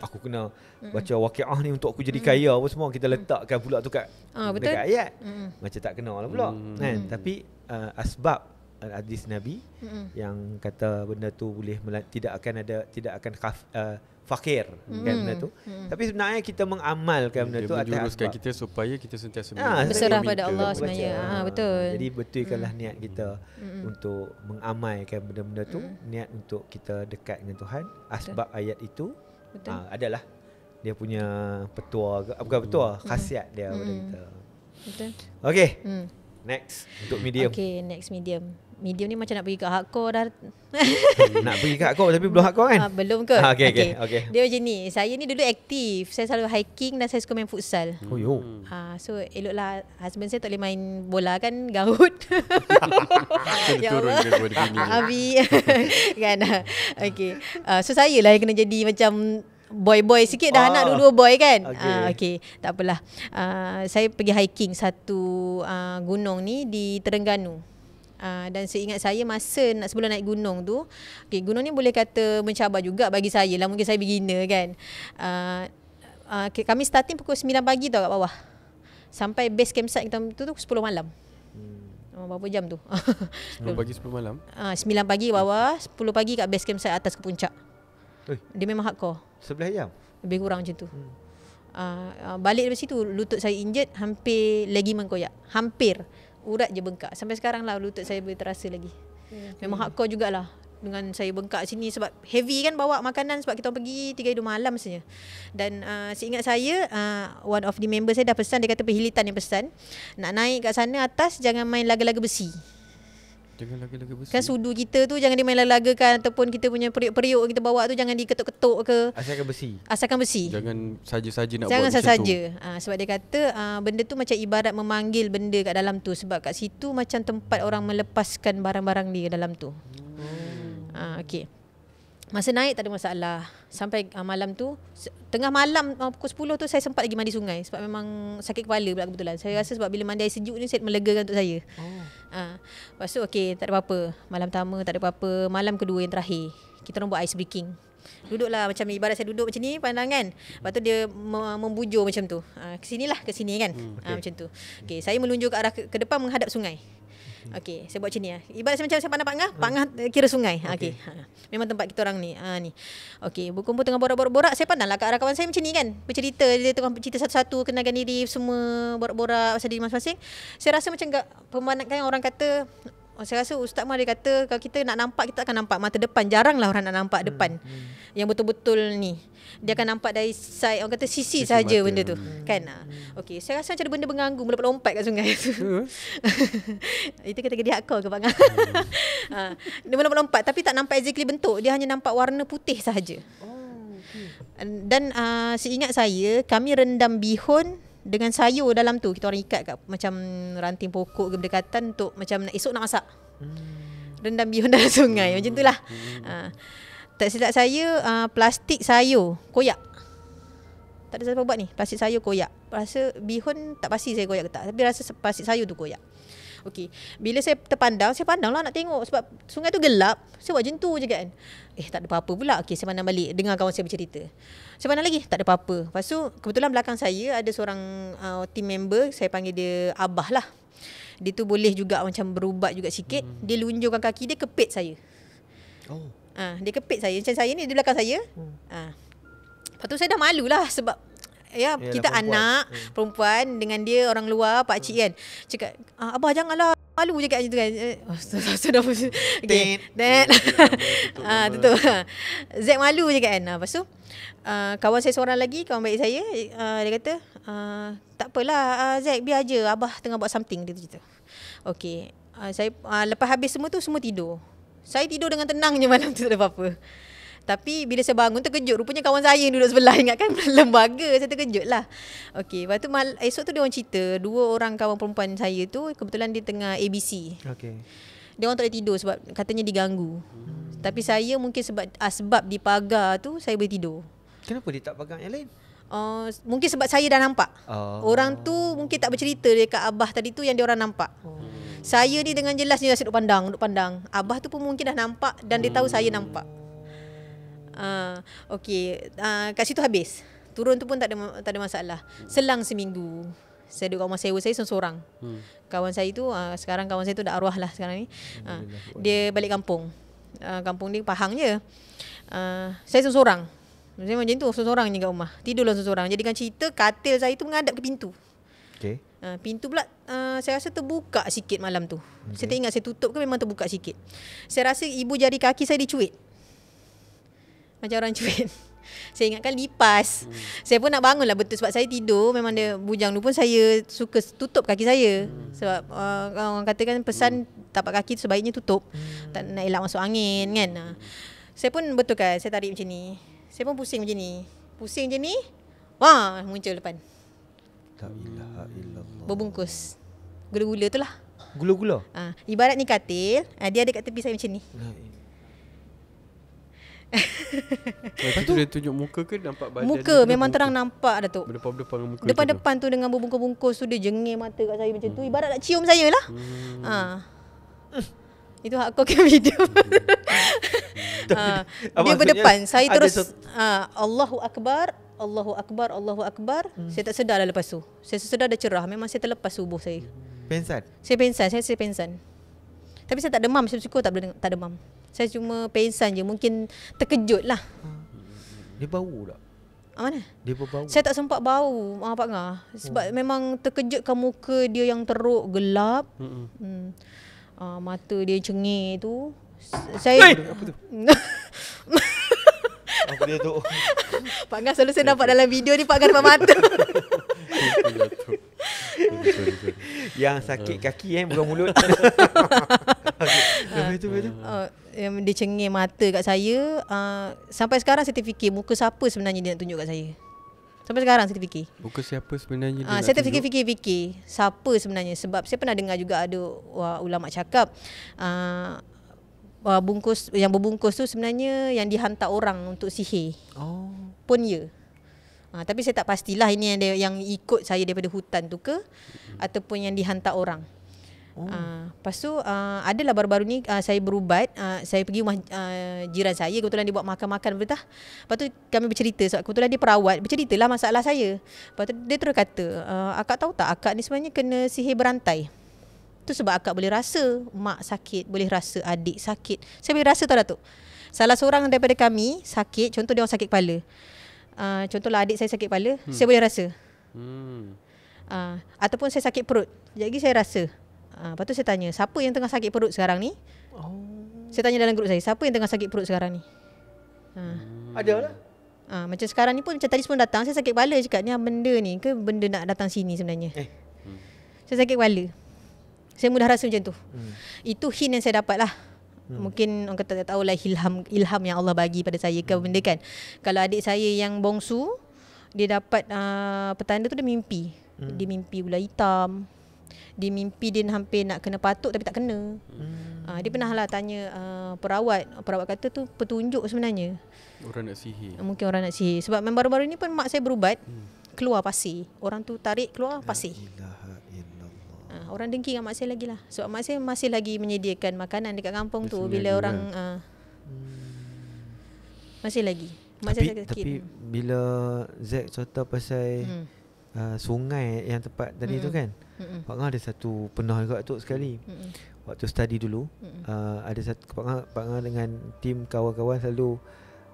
[SPEAKER 4] aku kena baca Waqiah ni untuk aku jadi kaya apa semua, kita letakkan pula tu kat dekat ayat. Macam tak kena lah pula kan. Tapi asbab hadis Nabi yang kata benda tu boleh tidak akan fakir kan benda tu. Tapi sebenarnya kita mengamalkan benda tu atas
[SPEAKER 3] menjuruskan kita supaya kita sentiasa
[SPEAKER 5] berserah pada Allah sebenarnya. Betul.
[SPEAKER 4] Jadi betulkanlah niat kita untuk mengamalkan benda-benda tu, niat untuk kita dekat dengan Tuhan. Asbab ayat itu adalah dia punya petua, bukan petua, khasiat dia pada kita.
[SPEAKER 5] Betul.
[SPEAKER 4] Okey. Next untuk medium.
[SPEAKER 5] Okey, next medium. Medium ni macam nak pergi ke hardcore dah.
[SPEAKER 4] Nak pergi ke hardcore tapi belum hardcore kan?
[SPEAKER 5] Belum ke?
[SPEAKER 4] Okey.
[SPEAKER 5] Dia macam ni. Saya ni dulu aktif. Saya selalu hiking dan saya suka main futsal.
[SPEAKER 4] Oh yo.
[SPEAKER 5] So eloklah husband saya tak boleh main bola kan, garut. Ya Allah. Abi. Kan. Okey. So saya lah yang kena jadi macam boy sikit dah, anak dua boy kan. Okey, tak apalah. Saya pergi hiking satu gunung ni di Terengganu. Dan seingat saya masa sebelum naik gunung tu, gunung ni boleh kata mencabar juga bagi saya lah, mungkin saya beginner kan. Kami starting pukul 9 pagi tau kat bawah, sampai base campsite kita tu 10 malam. Berapa jam tu?
[SPEAKER 3] 10 pagi 10 malam.
[SPEAKER 5] 9 pagi bawah, 10 pagi kat base campsite atas ke puncak. Dia memang hardcore.
[SPEAKER 4] 11 jam?
[SPEAKER 5] Lebih kurang macam tu. Balik dari situ lutut saya injured, hampir ligament koyak. Hampir urat je bengkak. Sampai sekarang lah lutut saya boleh terasa lagi. Memang hardcore jugalah dengan saya bengkak sini, sebab heavy kan bawa makanan, sebab kita pergi 3 hari 2 malam sebenarnya. Dan seingat saya one of the member saya dah pesan, dia kata Perhilitan yang pesan, nak naik kat sana atas jangan main laga-laga besi.
[SPEAKER 3] Jangan laga-laga besi.
[SPEAKER 5] Kan sudu kita tu jangan dia main laga kan, ataupun kita punya periuk-periuk kita bawa tu jangan diketuk-ketuk ke. Asalkan besi.
[SPEAKER 3] Jangan saja-saja nak
[SPEAKER 5] jangan
[SPEAKER 3] buat
[SPEAKER 5] saja. Sebab dia kata benda tu macam ibarat memanggil benda kat dalam tu, sebab kat situ macam tempat orang melepaskan barang-barang dia dalam tu. Okey. Masa naik tak ada masalah. Sampai malam tu, tengah malam pukul 10 tu saya sempat lagi mandi sungai, sebab memang sakit kepala pula kebetulan. Saya rasa sebab bila mandi air sejuk ni saya melegakan untuk saya. Lepas tu okey, tak ada apa-apa. Malam pertama tak ada apa-apa. Malam kedua yang terakhir, kita orang buat ice breaking. Duduklah macam ibarat saya duduk macam ni pandangan. Lepas tu dia membujur macam tu. Ke sini kan. Macam tu. Okey, saya melunjuk ke arah ke depan menghadap sungai. Okey, saya buat macam ni lah. Ibarat macam saya pandang Pak Ngah kira sungai. Okey. Memang tempat kita orang ni. Ni. Okey, berkumpul tengah borak-borak, saya pandanglah ke arah kawan saya macam ni kan. Bercerita, dia tengah bercerita satu-satu, kenalkan diri, semua borak-borak pasal diri masing-masing. Saya rasa macam pemandangan orang kata, saya rasa Ustaz Mah dia kata kalau kita nak nampak, kita akan nampak mata depan. Jaranglah orang nak nampak depan. Yang betul-betul ni. Dia akan nampak dari side, orang kata sisi saja benda tu. Kan? Okey, saya rasa macam ada benda berganggu melompat kat sungai tu. Itu kategori hardcore ke Pak Ngah? Dia melompat tapi tak nampak exactly bentuk. Dia hanya nampak warna putih sahaja. Dan seingat saya, kami rendam bihun
[SPEAKER 1] dengan sayur dalam tu. Kita orang ikat kat macam ranting pokok ke berdekatan untuk macam esok nak masak. Rendam bihun dalam sungai. Macam tu lah. Tak silap saya, plastik sayur koyak. Tak ada siapa buat ni. Plastik sayur koyak. Rasa bihun tak pasti saya koyak ke tak. Tapi rasa plastik sayur tu koyak. Okey. Bila saya terpandang, saya pandang lah nak tengok. Sebab sungai tu gelap. Saya buat macam tu je kan. Tak ada apa-apa pula. Okey, saya pandang balik. Dengar kawan saya bercerita. Saya pandang lagi. Tak ada apa-apa. Lepas tu, kebetulan belakang saya ada seorang team member. Saya panggil dia Abah lah. Dia tu boleh juga macam berubat juga sikit. Dia lunjurkan kaki dia kepit saya. Dia kepit saya. Macam saya ni, di belakang saya. Lepas tu saya dah malu lah sebab kita perempuan. Anak perempuan dengan dia orang luar, pakcik kan. Cakap, Abah janganlah malu je kat situ kan. Sudah okey. Tutup. Zack malu je kan. Lepas tu kawan saya seorang lagi, kawan baik saya, dia kata, tak apalah Zack, biar je Abah tengah buat something, dia cerita. Okey. Saya lepas habis semua tu, semua tidur. Saya tidur dengan tenangnya malam tu, tak ada apa-apa. Tapi bila saya bangun terkejut. Rupanya kawan saya yang duduk sebelah. Ingatkan lembaga. Saya terkejut lah. Okey. Lepas tu esok tu dia orang cerita. 2 orang kawan perempuan saya tu kebetulan dia tengah ABC. Dia orang tak boleh tidur sebab katanya diganggu. Tapi saya mungkin sebab di pagar tu saya boleh tidur.
[SPEAKER 4] Kenapa dia tak pegang yang lain?
[SPEAKER 1] Mungkin sebab saya dah nampak. Orang tu mungkin tak bercerita dekat Abah tadi tu yang dia orang nampak. Saya ni dengan jelas dia asyik duk pandang. Abah tu pun mungkin dah nampak dan dia tahu saya nampak. Okey, kat situ habis. Turun tu pun tak ada masalah. Selang seminggu, saya duduk kat rumah sewa saya seorang. Kawan saya tu sekarang kawan saya tu dah arwah lah sekarang ni. Dia balik kampung. Kampung dia Pahang je. Saya seorang. Saya macam tu, seorang je kat rumah. Tidurlah seorang. Jadikan cerita, katil saya tu menghadap ke pintu. Pintu pula saya rasa terbuka sikit malam tu. Saya tak ingat saya tutup ke memang terbuka sikit. Saya rasa ibu jari kaki saya dicuit. Macam orang cuit. Saya ingatkan lipas. Saya pun nak bangun lah betul sebab saya tidur. Memang dia bujang tu pun saya suka tutup kaki saya. Sebab orang katakan pesan tapak kaki tu sebaiknya tutup. Tak nak elak masuk angin kan. Saya pun betulkan. Saya tarik macam ni. Saya pun pusing macam ni. Pusing macam ni. Wah, muncul depan.
[SPEAKER 4] La ilaha illallah.
[SPEAKER 1] Berbungkus. Gula-gula tu lah.
[SPEAKER 4] Gula-gula?
[SPEAKER 1] Ibarat ni katil. Dia ada kat tepi saya macam ni.
[SPEAKER 3] Lepas tu dia tunjuk muka ke nampak badan?
[SPEAKER 1] Muka memang terang nampak Datuk.
[SPEAKER 3] Depan-depan muka.
[SPEAKER 1] Depan-depan tu dengan berbungkus-bungkus tu dia jengir mata kat saya macam tu. Ibarat nak cium saya lah. Itu hardcore video. Dia berdepan. Saya terus Allahu Akbar, Allahu Akbar, Allahu Akbar. Saya tak sedar dah lepas tu. Saya sedar dah cerah. Memang saya terlepas subuh saya.
[SPEAKER 4] Pensan?
[SPEAKER 1] Saya pensan. Tapi saya tak demam. Saya syukur tak demam. Saya cuma pensan je. Mungkin terkejut lah.
[SPEAKER 4] Dia bau tak?
[SPEAKER 1] Mana?
[SPEAKER 4] Dia berbau?
[SPEAKER 1] Saya tak sempat bau Pak Ngah. Sebab memang terkejutkan muka dia yang teruk, gelap. Mata dia cengir tu. Saya
[SPEAKER 4] apa tu? Apa dia tu?
[SPEAKER 1] Pak Ngah selalu saya nampak dalam video ni Pak Ngah nampak mata.
[SPEAKER 4] Yang sakit kaki bukan mulut.
[SPEAKER 1] Yang dia cengir mata kat saya. Sampai sekarang saya terfikir muka siapa sebenarnya dia nak tunjuk kat saya. Sampai sekarang saya terfikir
[SPEAKER 3] muka siapa sebenarnya dia
[SPEAKER 1] saya terfikir siapa sebenarnya. Sebab saya pernah dengar juga ada ulama cakap bungkus yang berbungkus tu sebenarnya yang dihantar orang untuk sihir. Pun ya. Tapi saya tak pastilah ini yang ikut saya daripada hutan tu ke ataupun yang dihantar orang. Lepas tu adalah baru-baru ni saya berubat. Saya pergi rumah jiran saya. Kebetulan dia buat makan-makan betul. Lepas tu kami bercerita. Sebab kebetulan dia perawat. Berceritalah masalah saya. Lepas tu dia terus kata, akak tahu tak, akak ni sebenarnya kena sihir berantai. Tu sebab akak boleh rasa mak sakit, boleh rasa adik sakit. Saya boleh rasa, tahu Datuk, salah seorang daripada kami sakit. Contoh dia orang sakit kepala. Contohlah adik saya sakit kepala, saya boleh rasa. Ataupun saya sakit perut, jadi saya rasa. Lepas tu saya tanya, siapa yang tengah sakit perut sekarang ni? Saya tanya dalam grup saya, siapa yang tengah sakit perut sekarang ni?
[SPEAKER 4] Ada lah.
[SPEAKER 1] Macam sekarang ni pun, macam tadi sebelum datang, saya sakit kepala. Cakap ni benda ni ke benda nak datang sini sebenarnya? Saya sakit kepala. Saya mudah rasa macam tu. Itu hint yang saya dapat lah. Mungkin orang kata tak tahulah ilham yang Allah bagi pada saya ke benda kan. Kalau adik saya yang bongsu, dia dapat petanda tu dia mimpi. Dia mimpi ular hitam. Dia mimpi dia hampir nak kena patuk tapi tak kena. Dia pernah lah tanya perawat. Perawat kata tu petunjuk sebenarnya.
[SPEAKER 3] Orang nak sihir.
[SPEAKER 1] Mungkin orang nak sihir. Sebab baru-baru ni pun mak saya berubat. Keluar pasir. Orang tu tarik keluar pasir. Orang dengki dengan mak saya lagi lah. Sebab mak saya masih lagi menyediakan makanan dekat kampung tu. Bila orang masih lagi. Mak
[SPEAKER 4] tapi bila Zack cerita pasal sungai yang tempat tadi tu kan, Pak Ngah ada satu pernah juga tu sekali. Waktu study dulu, ada satu Pak Ngah dengan tim kawan-kawan selalu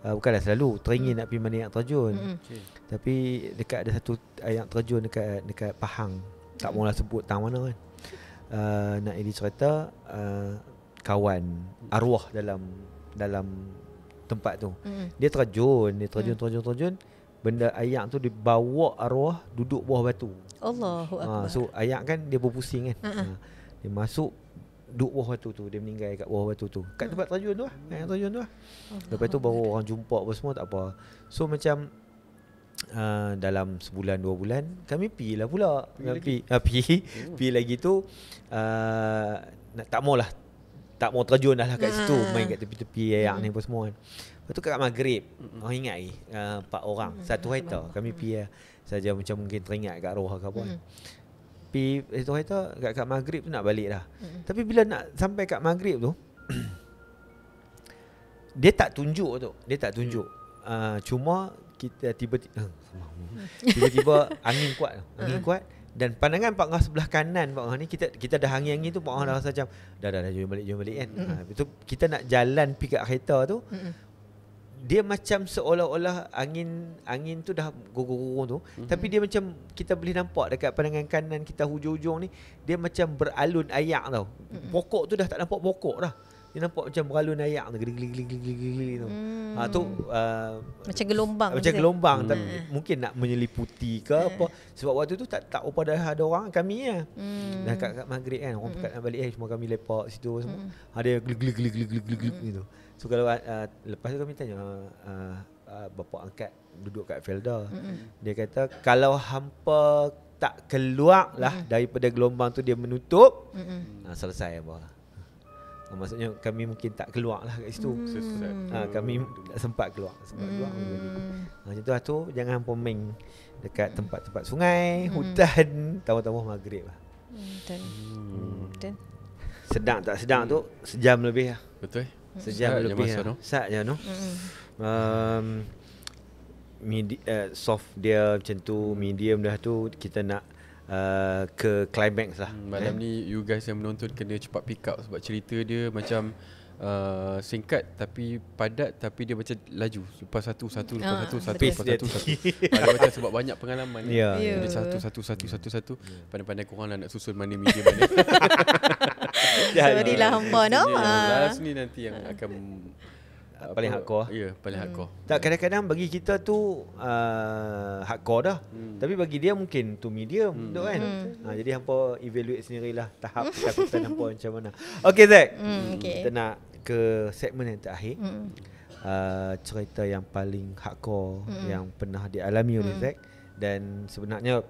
[SPEAKER 4] bukanlah selalu teringin nak pergi mana air terjun. Tapi dekat ada satu air terjun dekat Pahang. Tak maulah sebut tang mana kan. Nak ini cerita kawan arwah dalam tempat tu. Dia terjun. Benda ayak tu dibawa arwah duduk bawah batu.
[SPEAKER 1] Allahu Akbar.
[SPEAKER 4] So ayak kan dia berpusing kan. Dia masuk duduk bawah batu tu, dia meninggal kat bawah batu tu. Kat tempat terjun tu lah. Ayak terjun tu lah. Lepas tu baru orang jumpa apa semua tak apa. So macam dalam sebulan 2 bulan kami pergi lah pula. Pergi lagi tu tak mau terjun dah lah kat situ, main kat tepi-tepi ayak ni apa semua kan. Lepas tu kat maghrib, orang ingat 4 orang, satu kereta kami pergi saja macam mungkin teringat kat arwah ke apa kan. Pergi satu kereta kat maghrib tu nak balik dah. Tapi bila nak sampai kat maghrib tu dia tak tunjuk. Cuma kita tiba-tiba angin kuat dan pandangan Pak Ngah sebelah kanan Pak Ngah ni kita dah angin tu Pak Ngah dah rasa macam dah jom balik kan. Betul kita nak jalan pergi kat kereta tu. Dia macam seolah-olah angin tu dah gogong tu, tapi dia macam kita boleh nampak dekat pandangan kanan kita hujung-hujung ni dia macam beralun ayak tau. Pokok tu dah tak nampak pokok dah. Dia nampak macam beralun ayak tu geli-geli tu. Tu
[SPEAKER 1] macam gelombang.
[SPEAKER 4] Macam gelombang tapi mungkin nak menyeliputi ke apa. Sebab waktu tu tak apa dah ada orang kami dah kat maghrib kan. Orang pekat nak balik semua kami lepak situ semua. Ada geli-geli gitu. So kalau lepas tu kami tanya bapa angkat duduk kat Felda. Dia kata kalau hampa tak keluar lah daripada gelombang tu dia menutup, selesai apa. Maksudnya kami mungkin tak keluar lah kat situ. Kami tak sempat keluar. Macam tu lah tu. Jangan hampa main dekat tempat-tempat sungai, hutan, tambah-tambah maghrib lah.
[SPEAKER 1] Betul.
[SPEAKER 4] Sedang tak sedang tu sejam lebih lah.
[SPEAKER 3] Betul.
[SPEAKER 4] Sejam lebih lah. Sat je no. Soft dia macam tu, medium dah tu kita nak ke climax lah.
[SPEAKER 3] Malam ni you guys yang menonton kena cepat pick up sebab cerita dia macam singkat tapi padat, tapi dia macam laju. Lepas satu. Ada macam sebab banyak pengalaman. Jadi satu. Pandai-pandai korang lah nak susun mana media mana.
[SPEAKER 1] Sorry lah hampa no.
[SPEAKER 3] Last ni nanti yang akan
[SPEAKER 4] paling hardcore.
[SPEAKER 3] Ya, paling hardcore.
[SPEAKER 4] Tak, kadang-kadang bagi kita tu hardcore dah. Tapi bagi dia mungkin tu medium tu kan. Jadi hampa evaluate sendirilah tahap ketakutan hampa macam mana. Okay Zack. Kita nak ke segmen yang terakhir. Cerita yang paling hardcore yang pernah dialami oleh Zack. Dan sebenarnya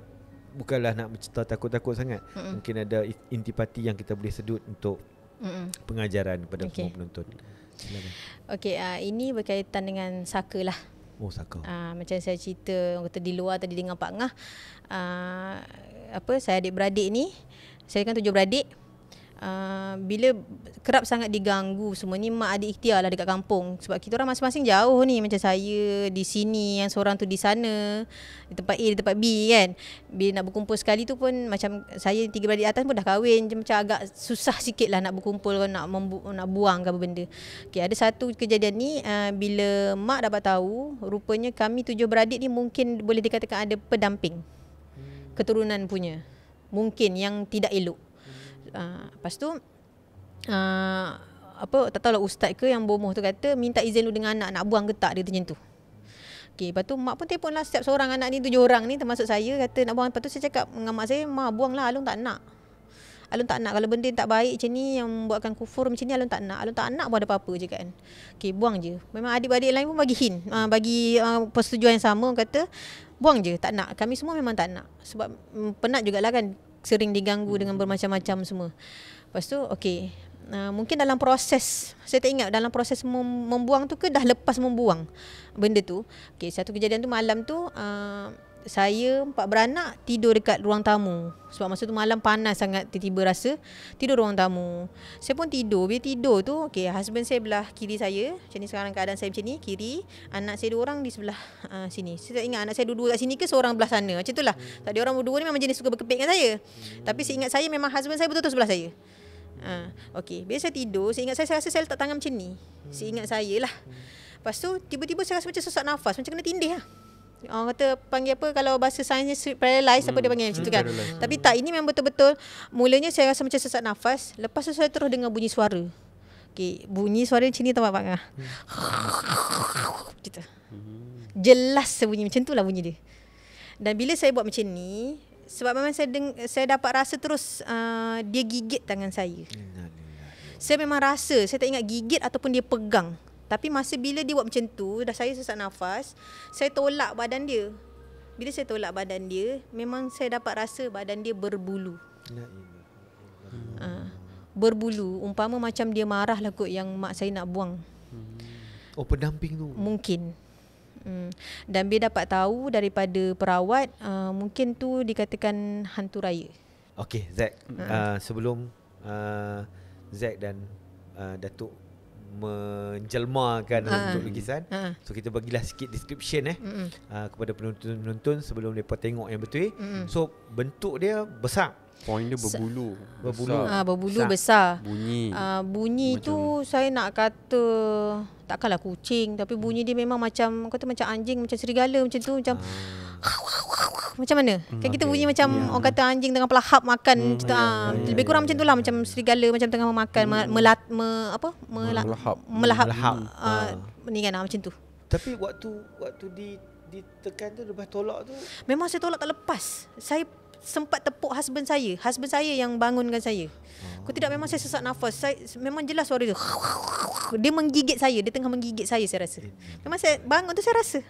[SPEAKER 4] bukanlah nak bercerita takut-takut sangat. Mungkin ada intipati yang kita boleh sedut untuk pengajaran kepada semua penonton.
[SPEAKER 1] Okey, ini berkaitan dengan saka lah.
[SPEAKER 4] Oh, saka.
[SPEAKER 1] Macam saya cerita orang kata di luar tadi dengan Pak Ngah. Saya adik-beradik ni, saya kan 7 beradik. Bila kerap sangat diganggu semua ni, mak adik ikhtiar lah dekat kampung. Sebab kita orang masing-masing jauh ni. Macam saya di sini, yang seorang tu di sana, di tempat A, di tempat B kan. Bila nak berkumpul sekali tu pun macam saya 3 beradik atas pun dah kahwin. Macam agak susah sikit lah nak berkumpul, nak buang ke apa benda. Okay, ada satu kejadian ni, bila mak dapat tahu, rupanya kami 7 beradik ni mungkin boleh dikatakan ada pendamping keturunan punya. Mungkin yang tidak elok. Lepas tu tak tahulah ustaz ke yang bomoh tu kata minta izin lu dengan anak nak buang ke tak, dia macam tu. Okey, lepas tu mak pun telefon lah setiap seorang anak ni, 7 orang ni termasuk saya, kata nak buang. Lepas tu saya cakap dengan mak saya, "Ma, buanglah, Alun tak nak. Alun tak nak kalau benda tak baik macam ni yang buatkan kufur macam ni, Alun tak nak. Alun tak nak pun ada apa-apa je kan." Okey, buang je. Memang adik-adik lain pun bagi hint, bagi persetujuan yang sama, kata buang je, tak nak. Kami semua memang tak nak. Sebab penat jugalah kan, sering diganggu dengan bermacam-macam semua. Lepas tu okey, mungkin dalam proses, saya tak ingat dalam proses membuang tu ke dah lepas membuang benda tu. Okey, satu kejadian tu malam tu saya 4 beranak tidur dekat ruang tamu. Sebab masa tu malam panas sangat, tiba-tiba rasa tidur ruang tamu. Saya pun tidur. Bila tidur tu, okey, husband saya belah kiri saya. Macam ni sekarang keadaan saya macam ni, kiri. Anak saya 2 orang di sebelah sini. Saya tak ingat anak saya dua-dua kat sini ke seorang belah sana. Macam tu lah. Tak ada orang berdua ni memang jenis suka berkepit dengan saya. Tapi saya ingat saya memang husband saya betul-betul sebelah saya. Okey, bila saya tidur, saya ingat saya rasa saya letak tangan macam ni. Saya ingat saya lah. Lepas tu tiba-tiba saya rasa macam sesak nafas, macam kena tindih lah. Orang kata panggil apa, kalau bahasa sainsnya sleep paralysis, apa dia panggil macam tu kan. Tapi tak, ini memang betul-betul mulanya saya rasa macam sesak nafas. Lepas tu saya terus dengar bunyi suara. Okey, bunyi suara macam ni, tahu tak Pak? Gitu. Jelas bunyi macam tu lah bunyi dia. Dan bila saya buat macam ni, sebab memang saya dapat rasa terus dia gigit tangan saya. Saya memang rasa, saya tak ingat gigit ataupun dia pegang. Tapi masa bila dia buat macam tu, dah saya sesak nafas, saya tolak badan dia. Bila saya tolak badan dia, memang saya dapat rasa badan dia berbulu. Berbulu. Umpama macam dia marah lah kot yang mak saya nak buang.
[SPEAKER 4] Oh, pendamping tu?
[SPEAKER 1] Mungkin. Dan bila dapat tahu daripada perawat, mungkin tu dikatakan hantu raya.
[SPEAKER 4] Okey, Zack. Sebelum Zack dan Datuk menjelmakan untuk lukisan, so kita bagilah sikit description kepada penonton-penonton sebelum mereka tengok yang betul. So bentuk dia besar,
[SPEAKER 3] point dia berbulu.
[SPEAKER 1] Berbulu besar.
[SPEAKER 3] macam
[SPEAKER 1] Bunyi tu saya nak kata takkanlah kucing, tapi bunyi dia memang macam kata macam anjing, macam serigala macam tu, macam macam mana? Kan kita bunyi macam orang kata anjing tengah pelahap makan. Lebih kurang macam tu lah, macam serigala macam tengah memakan, melahap. Ni kan macam tu.
[SPEAKER 4] Tapi waktu ditekan tu, lepas tolak tu,
[SPEAKER 1] memang saya tolak tak lepas. Saya sempat tepuk husband saya. Husband saya yang bangunkan saya. Kalau tidak memang saya sesak nafas. Saya memang jelas suara dia. Dia menggigit saya, dia tengah menggigit saya rasa. Memang saya bangun tu saya rasa.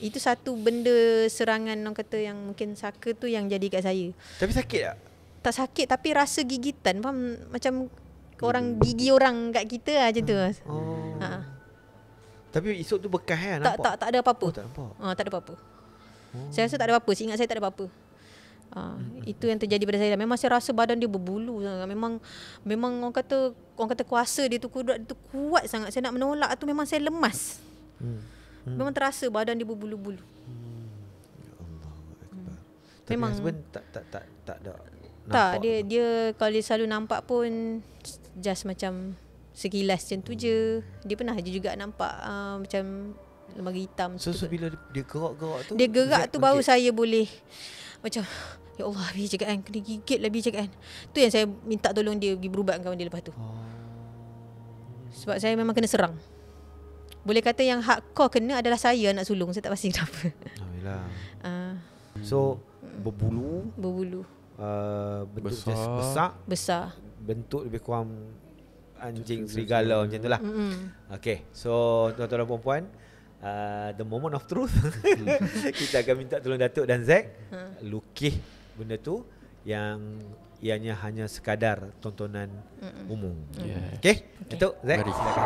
[SPEAKER 1] Itu satu benda serangan orang kata yang mungkin saka tu yang jadi kat saya.
[SPEAKER 4] Tapi sakit tak?
[SPEAKER 1] Tak sakit, tapi rasa gigitan. Faham? Macam orang gigi orang kat kita lah macam tu.
[SPEAKER 4] Tapi esok tu bekas kan? Nampak?
[SPEAKER 1] Tak ada apa-apa.
[SPEAKER 4] Tak nampak?
[SPEAKER 1] Tak ada apa-apa. Saya rasa tak ada apa-apa. Seingat saya tak ada apa-apa. Itu yang terjadi pada saya. Memang saya rasa badan dia berbulu. Memang orang kata kuasa dia tu, kudrat dia tu kuat sangat. Saya nak menolak tu memang saya lemas. Memang terasa badan dia berbulu-bulu.
[SPEAKER 4] Ya Allah. Tapi
[SPEAKER 1] memang
[SPEAKER 4] husband tak ada nampak.
[SPEAKER 1] Tak, dia kalau dia selalu nampak pun just macam sekilas macam tu je. Dia pernah je juga nampak macam lembaga hitam.
[SPEAKER 4] So bila dia gerak-gerak tu,
[SPEAKER 1] dia gerak tu baru saya boleh macam ya Allah, Bi cakap kan, kena gigit lah Bi cakap kan. Tu yang saya minta tolong dia pergi berubat dengan kawan dia lepas tu. Sebab saya memang kena serang. Boleh kata yang hardcore kena adalah saya, anak sulung. Saya tak pasti kenapa.
[SPEAKER 4] Alhamdulillah. So berbulu, bentuk besar, bentuk lebih kurang anjing serigala macam tu lah. Okay, so tuan-tuan dan puan-puan, the moment of truth. Kita akan minta tolong Datuk dan Zack lukis benda tu yang ianya hanya sekadar tontonan umum. Okay, Datuk, Zack, silakan.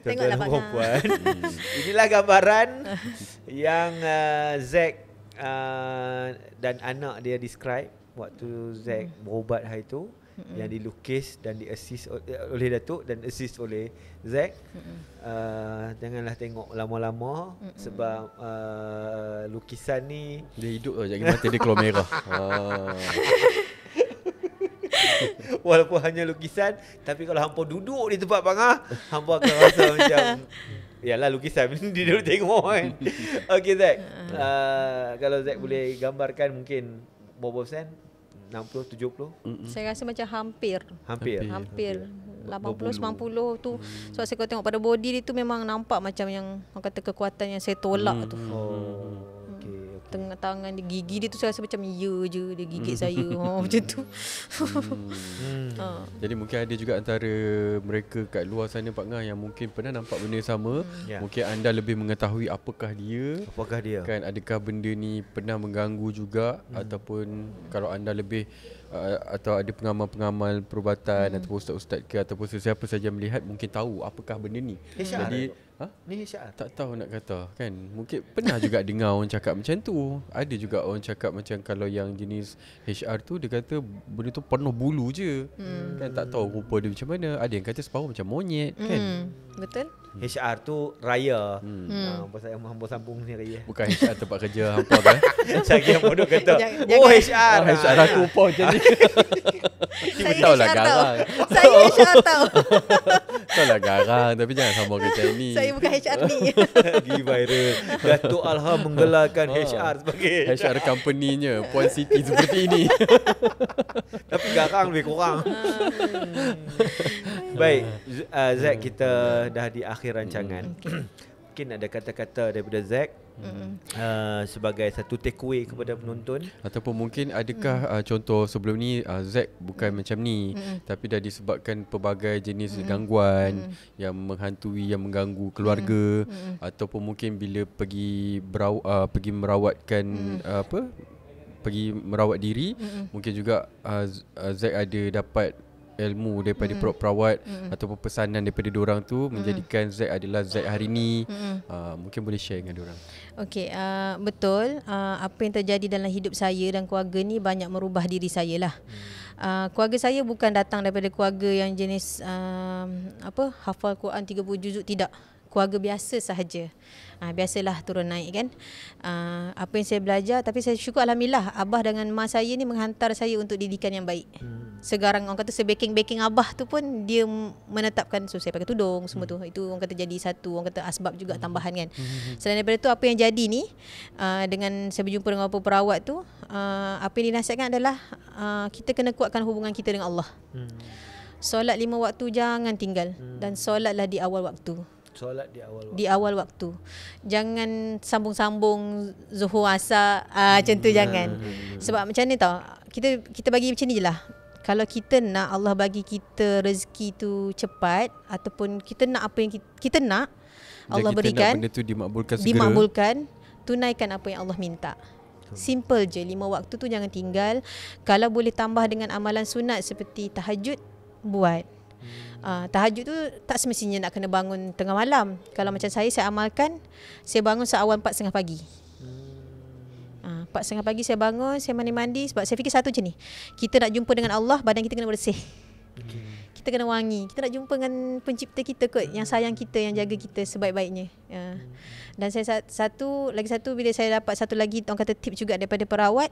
[SPEAKER 1] Tengoklah Pak
[SPEAKER 4] Puan. Inilah gambaran yang Zack dan anak dia describe waktu Zack berubat hari tu, yang dilukis dan di-assist oleh Datuk dan assist oleh Zack. Janganlah tengok lama-lama sebab lukisan ni
[SPEAKER 3] dia hidup je, jangan mata dia keluar merah.
[SPEAKER 4] Walaupun hanya lukisan, tapi kalau hampa duduk di tempat Pangah, hampa akan rasa macam yalah lukisan dia duduk tengok kan. Okay Zack, kalau Zack boleh gambarkan mungkin berapa persen 60, 70?
[SPEAKER 5] Saya rasa macam hampir 80, 90 tu. Sebab saya tengok pada body dia tu memang nampak macam yang orang kata kekuatan yang saya tolak tu. Tengah tangan dia, gigi dia tu saya rasa macam ya je dia gigit saya. Macam tu.
[SPEAKER 3] Jadi mungkin ada juga antara mereka kat luar sana Pak Ngah yang mungkin pernah nampak benda sama. Mungkin anda lebih mengetahui apakah dia. Kan, adakah benda ni pernah mengganggu juga, ataupun kalau anda lebih atau ada pengamal-pengamal perubatan ataupun ustaz-ustaz ke ataupun sesiapa saja melihat mungkin tahu apakah benda ni. Jadi
[SPEAKER 4] ni HR
[SPEAKER 3] tak tahu nak kata kan. Mungkin pernah juga dengar orang cakap macam tu. Ada juga orang cakap macam kalau yang jenis HR tu dia kata benda tu penuh bulu je. Kan tak tahu rupa dia macam mana. Ada yang kata separuh macam monyet kan.
[SPEAKER 5] Betul.
[SPEAKER 4] HR tu raya. Pasal yang hamba sambung ni raya.
[SPEAKER 3] Bukan HR tempat kerja hampa kan.
[SPEAKER 4] Saya kira bodoh kata HR.
[SPEAKER 3] HR aku rupa macam ni.
[SPEAKER 5] Saya
[SPEAKER 3] tahu lah
[SPEAKER 5] HR tahu.
[SPEAKER 3] garang.
[SPEAKER 5] Saya HR tahu.
[SPEAKER 3] Tahu lah garang, tapi jangan sama macam ni.
[SPEAKER 5] Saya bukan HR ni.
[SPEAKER 4] Lagi viral. Datuk Alham menggelarkan HR sebagai
[SPEAKER 3] HR company-nya Puan City seperti ini.
[SPEAKER 4] tapi garang lebih kurang. Baik, Zack, kita dah di akhir rancangan. Mungkin ada kata-kata daripada Zack sebagai satu takeaway kepada penonton,
[SPEAKER 3] ataupun mungkin adakah contoh sebelum ni Zack bukan macam ni, tapi dah disebabkan pelbagai jenis gangguan yang menghantui, yang mengganggu keluarga, ataupun mungkin bila pergi merawatkan pergi merawat diri, mungkin juga Zack ada dapat ilmu daripada perawat ataupun pesanan daripada diorang tu menjadikan Zack adalah Zack hari ni. Mungkin boleh share dengan diorang.
[SPEAKER 5] Okey, betul. Apa yang terjadi dalam hidup saya dan keluarga ni banyak merubah diri saya lah. Keluarga saya bukan datang daripada keluarga yang jenis hafal Quran 30 juzuk, tidak. Keluarga biasa sahaja. Biasalah turun naik kan. Apa yang saya belajar, tapi saya syukur alhamdulillah abah dengan mak saya ni menghantar saya untuk didikan yang baik. Segarang orang kata sebaking-baking abah tu pun dia menetapkan, so saya pakai tudung semua tu. Itu orang kata jadi satu orang kata asbab juga tambahan kan. Selain daripada tu, apa yang jadi ni dengan saya berjumpa dengan beberapa perawat tu, apa yang dinasihatkan adalah kita kena kuatkan hubungan kita dengan Allah. Solat 5 waktu jangan tinggal, dan solatlah di awal waktu.
[SPEAKER 4] Solat
[SPEAKER 5] di awal waktu. Jangan sambung-sambung zuhur asar macam tu, jangan. Sebab macam ni tau, kita bagi macam ni je lah. Kalau kita nak Allah bagi kita rezeki tu cepat, ataupun kita nak apa yang kita nak Allah berikan,
[SPEAKER 3] benda tu dimakbulkan segera,
[SPEAKER 5] dimakbulkan, tunaikan apa yang Allah minta. Simple je, 5 waktu tu jangan tinggal. Kalau boleh tambah dengan amalan sunat seperti tahajud, buat. Tahajud tu tak semestinya nak kena bangun tengah malam. Kalau macam saya amalkan, saya bangun seawal 4.30 pagi. 4.30 pagi saya bangun, saya mandi-mandi. Sebab saya fikir satu macam ni, kita nak jumpa dengan Allah, badan kita kena bersih, kita kena wangi. Kita nak jumpa dengan pencipta kita kot, yang sayang kita, yang jaga kita sebaik-baiknya. Dan saya lagi satu, bila saya dapat satu lagi orang kata tip juga daripada perawat,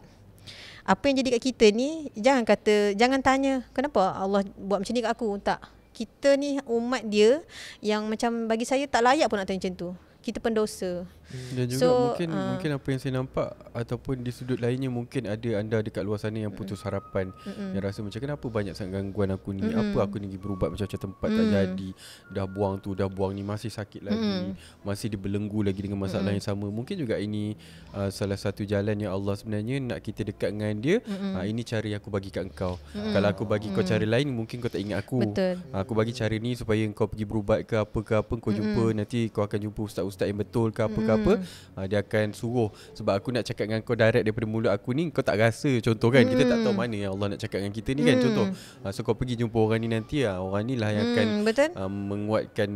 [SPEAKER 5] apa yang jadi kat kita ni, jangan tanya kenapa Allah buat macam ni kat aku. Tak, kita ni umat dia yang macam bagi saya tak layak pun nak tanya macam tu. Kita pendosa.
[SPEAKER 3] Dan juga mungkin apa yang saya nampak ataupun di sudut lainnya, mungkin ada anda dekat luar sana yang putus harapan, yang rasa macam kenapa banyak sangat gangguan aku ni, apa aku ni pergi berubat macam-macam tempat tak jadi, dah buang tu, dah buang ni, masih sakit lagi, masih dibelenggu lagi dengan masalah yang sama. Mungkin juga ini salah satu jalan yang Allah sebenarnya nak kita dekat dengan dia. Ini cara yang aku bagi kat engkau. Kalau aku bagi kau cara lain, mungkin kau tak ingat aku. Aku bagi cara ni supaya kau pergi berubat ke apa kau jumpa, nanti kau akan jumpa ustaz-ustaz yang betul ke apa. Dia akan suruh. Sebab aku nak cakap dengan kau direct daripada mulut aku ni, kau tak rasa, contoh kan. Kita tak tahu mana yang Allah nak cakap dengan kita ni kan, contoh. So kau pergi jumpa orang ni nanti, orang ni lah yang akan menguatkan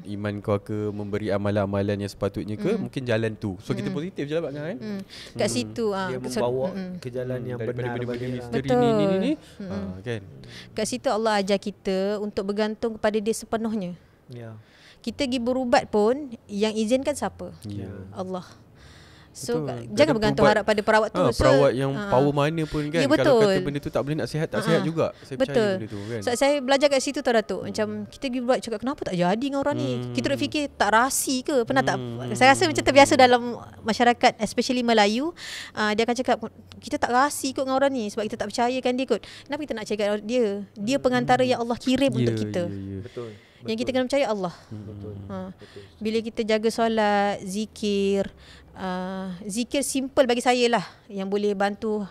[SPEAKER 3] iman kau ke, memberi amalan-amalan yang sepatutnya ke, mungkin jalan tu. So kita positif je lah kan.
[SPEAKER 5] Kat situ
[SPEAKER 4] dia membawa ke jalan yang benar,
[SPEAKER 3] daripada misteri ni kan.
[SPEAKER 5] Kat situ Allah ajar kita untuk bergantung kepada dia sepenuhnya. Kita pergi berubat pun yang izinkan siapa? Allah.
[SPEAKER 1] So jangan bergantung harap pada perawat tu.
[SPEAKER 3] Perawat yang power mana pun kan.
[SPEAKER 1] Ya,
[SPEAKER 3] kalau kata benda tu tak boleh nak sihat, tak sihat juga. Saya percaya benda tu kan.
[SPEAKER 1] So, saya belajar kat situ tau Datuk. Macam kita pergi buat cakap kenapa tak jadi dengan orang ni. Kita duk fikir tak rasi ke. Pernah tak? Saya rasa macam terbiasa dalam masyarakat, especially Melayu. Dia akan cakap kita tak rasi kot dengan orang ni sebab kita tak percayakan dia kot. Kenapa kita nak cakap dia? Dia pengantara yang Allah kirim untuk kita.
[SPEAKER 4] Betul.
[SPEAKER 1] Yang kita kena percaya Allah.
[SPEAKER 4] Betul.
[SPEAKER 1] Bila kita jaga solat, zikir, zikir simple bagi saya lah yang boleh bantu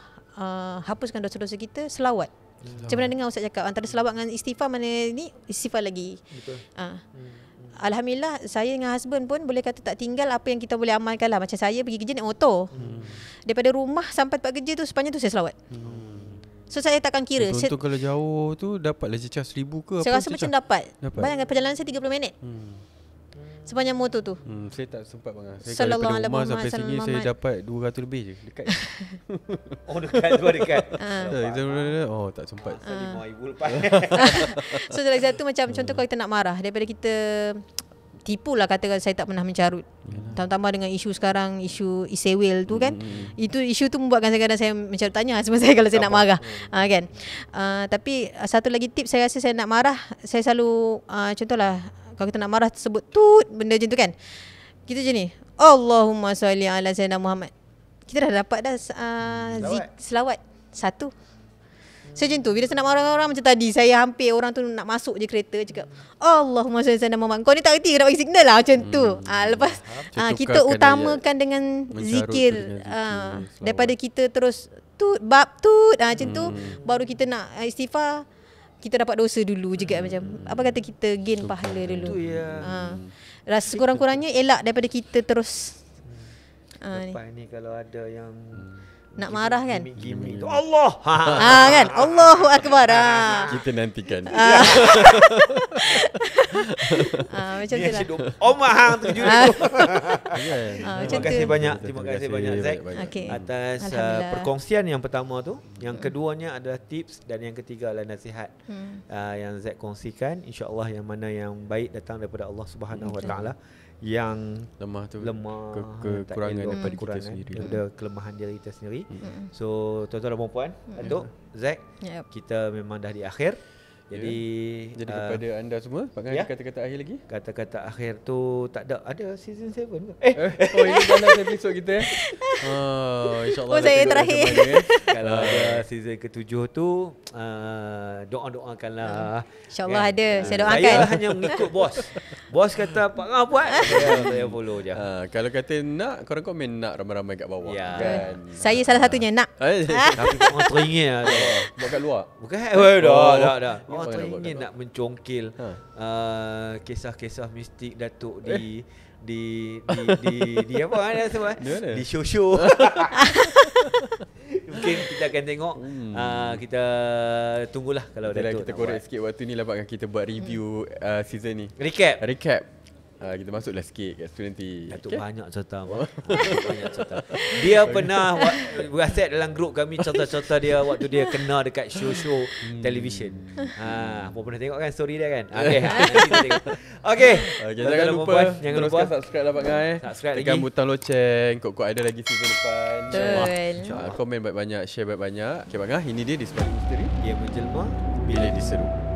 [SPEAKER 1] hapuskan dosa-dosa kita, selawat. Macam mana dengar Ustaz cakap antara selawat dengan istighfar, mana ni istighfar lagi.
[SPEAKER 4] Betul.
[SPEAKER 1] Alhamdulillah saya dengan husband pun boleh kata tak tinggal apa yang kita boleh amalkan lah. Macam saya pergi kerja naik motor. Daripada rumah sampai tempat kerja tu sepanjang tu saya selawat. So saya takkan kira.
[SPEAKER 3] Contoh kalau jauh tu dapatlah cecah 1,000 ke
[SPEAKER 1] saya
[SPEAKER 3] apa?
[SPEAKER 1] rasa macam dapat. Bayangkan perjalanan saya 30 minit. Sepanjang motor tu.
[SPEAKER 3] Saya tak sempat bang. Saya
[SPEAKER 1] Sallallahu
[SPEAKER 3] kalau daripada rumah sampai sini
[SPEAKER 1] Muhammad.
[SPEAKER 3] saya dapat 200 lebih je. Dekat.
[SPEAKER 4] Dekat.
[SPEAKER 3] Oh tak sempat.
[SPEAKER 4] 5,000 lepas.
[SPEAKER 1] So lagi satu macam contoh kalau kita nak marah, daripada kita tipulah katakan saya tak pernah mencarut. Tambah-tambah dengan isu sekarang, isu Isewil tu kan. Itu isu tu membuatkan kadang-kadang saya mencarut tanya semua saya kalau saya nak marah. Kan. Tapi satu lagi tips saya rasa saya nak marah, saya selalu contohlah kalau kita nak marah sebut tut benda macam tu kan. Kita je ni. Allahumma salli ala sayyidina Muhammad. Kita dah dapat dah selawat satu. Saya macam tu. Bila saya nak marah orang macam tadi, saya hampir orang tu nak masuk je kereta cakap Allahumma salli ala Muhammad. Kau ni tak reti nak bagi signal lah macam tu. Lepas kita utamakan dengan zikir daripada kita terus tut bab tut macam tu, baru kita nak istighfar, kita dapat dosa dulu juga. Macam apa kata kita gain pahala dulu. Rasa kurang-kurangnya elak daripada kita terus
[SPEAKER 4] Lepas ni kalau ada yang
[SPEAKER 1] nak marah kan,
[SPEAKER 4] gimmick tu Allah
[SPEAKER 1] kan, Allahu Akbar.
[SPEAKER 3] Kita nantikan.
[SPEAKER 1] Macam tu lah.
[SPEAKER 4] Omah tu
[SPEAKER 1] Macam
[SPEAKER 4] Terima kasih
[SPEAKER 1] tu.
[SPEAKER 4] banyak. Terima kasih banyak Zack
[SPEAKER 1] Okay.
[SPEAKER 4] atas
[SPEAKER 1] Alhamdulillah.
[SPEAKER 4] perkongsian yang pertama tu. Yang keduanya adalah tips dan yang ketiga adalah nasihat yang Zack kongsikan. InsyaAllah yang mana yang baik datang daripada Allah Subhanahu Wa Taala, yang
[SPEAKER 3] Lemah tu
[SPEAKER 4] tak elok,
[SPEAKER 3] kekurangan daripada kita
[SPEAKER 4] kekurangan
[SPEAKER 3] sendiri.
[SPEAKER 4] daripada kelemahan diri kita sendiri. So tuan-tuan dan puan-puan, Datuk, Zack, kita memang dah di akhir. Jadi
[SPEAKER 3] kepada anda semua, Pak Gan, kata-kata akhir lagi?
[SPEAKER 4] Kata-kata akhir tu tak ada. Ada season 7 ke?
[SPEAKER 3] Oh ini dalam episod kita. InsyaAllah
[SPEAKER 1] saya terakhir.
[SPEAKER 4] Kalau ada season ke-7 tu, doa-doakanlah.
[SPEAKER 1] InsyaAllah ada. Saya
[SPEAKER 4] Saya
[SPEAKER 1] doakan.
[SPEAKER 4] hanya mengikut bos. Bos kata Pak Ngah buat, saya follow je.
[SPEAKER 3] Kalau kata nak, korang komen nak ramai-ramai kat bawah.
[SPEAKER 4] Ya.
[SPEAKER 3] Kan?
[SPEAKER 1] Saya salah satunya nak.
[SPEAKER 4] Tapi orang teringin lah.
[SPEAKER 3] Buat kat luar.
[SPEAKER 4] Bukan? Dah. Orang
[SPEAKER 3] Mana
[SPEAKER 4] teringin
[SPEAKER 3] buat
[SPEAKER 4] nak mencongkil kisah-kisah mistik Datuk di apa kan semua? Di show. Mungkin kita akan tengok. Kita tunggulah kalau Datuk
[SPEAKER 3] Kita korek sikit waktu ni lah Pak Gan, kita buat review season ni.
[SPEAKER 4] Recap.
[SPEAKER 3] Kita masuklah sikit kat situ nanti.
[SPEAKER 4] Datuk banyak cerita. Banyak cerita. Dia pernah WhatsApp dalam grup kami cerita-cerita dia waktu dia kena dekat show-show television. Apa pernah tengok kan story dia kan? Okey.
[SPEAKER 3] Jangan lupa subscribe lah Pak Gan.
[SPEAKER 4] Subscribe
[SPEAKER 3] tekan
[SPEAKER 4] lagi.
[SPEAKER 3] butang loceng. Kok ada lagi season depan.
[SPEAKER 1] Betul.
[SPEAKER 3] Komen banyak-banyak, share banyak-banyak. Okay Pak Gan, ini dia di Sebalik Misteri.
[SPEAKER 4] Dia menjelma
[SPEAKER 3] Bila diseru.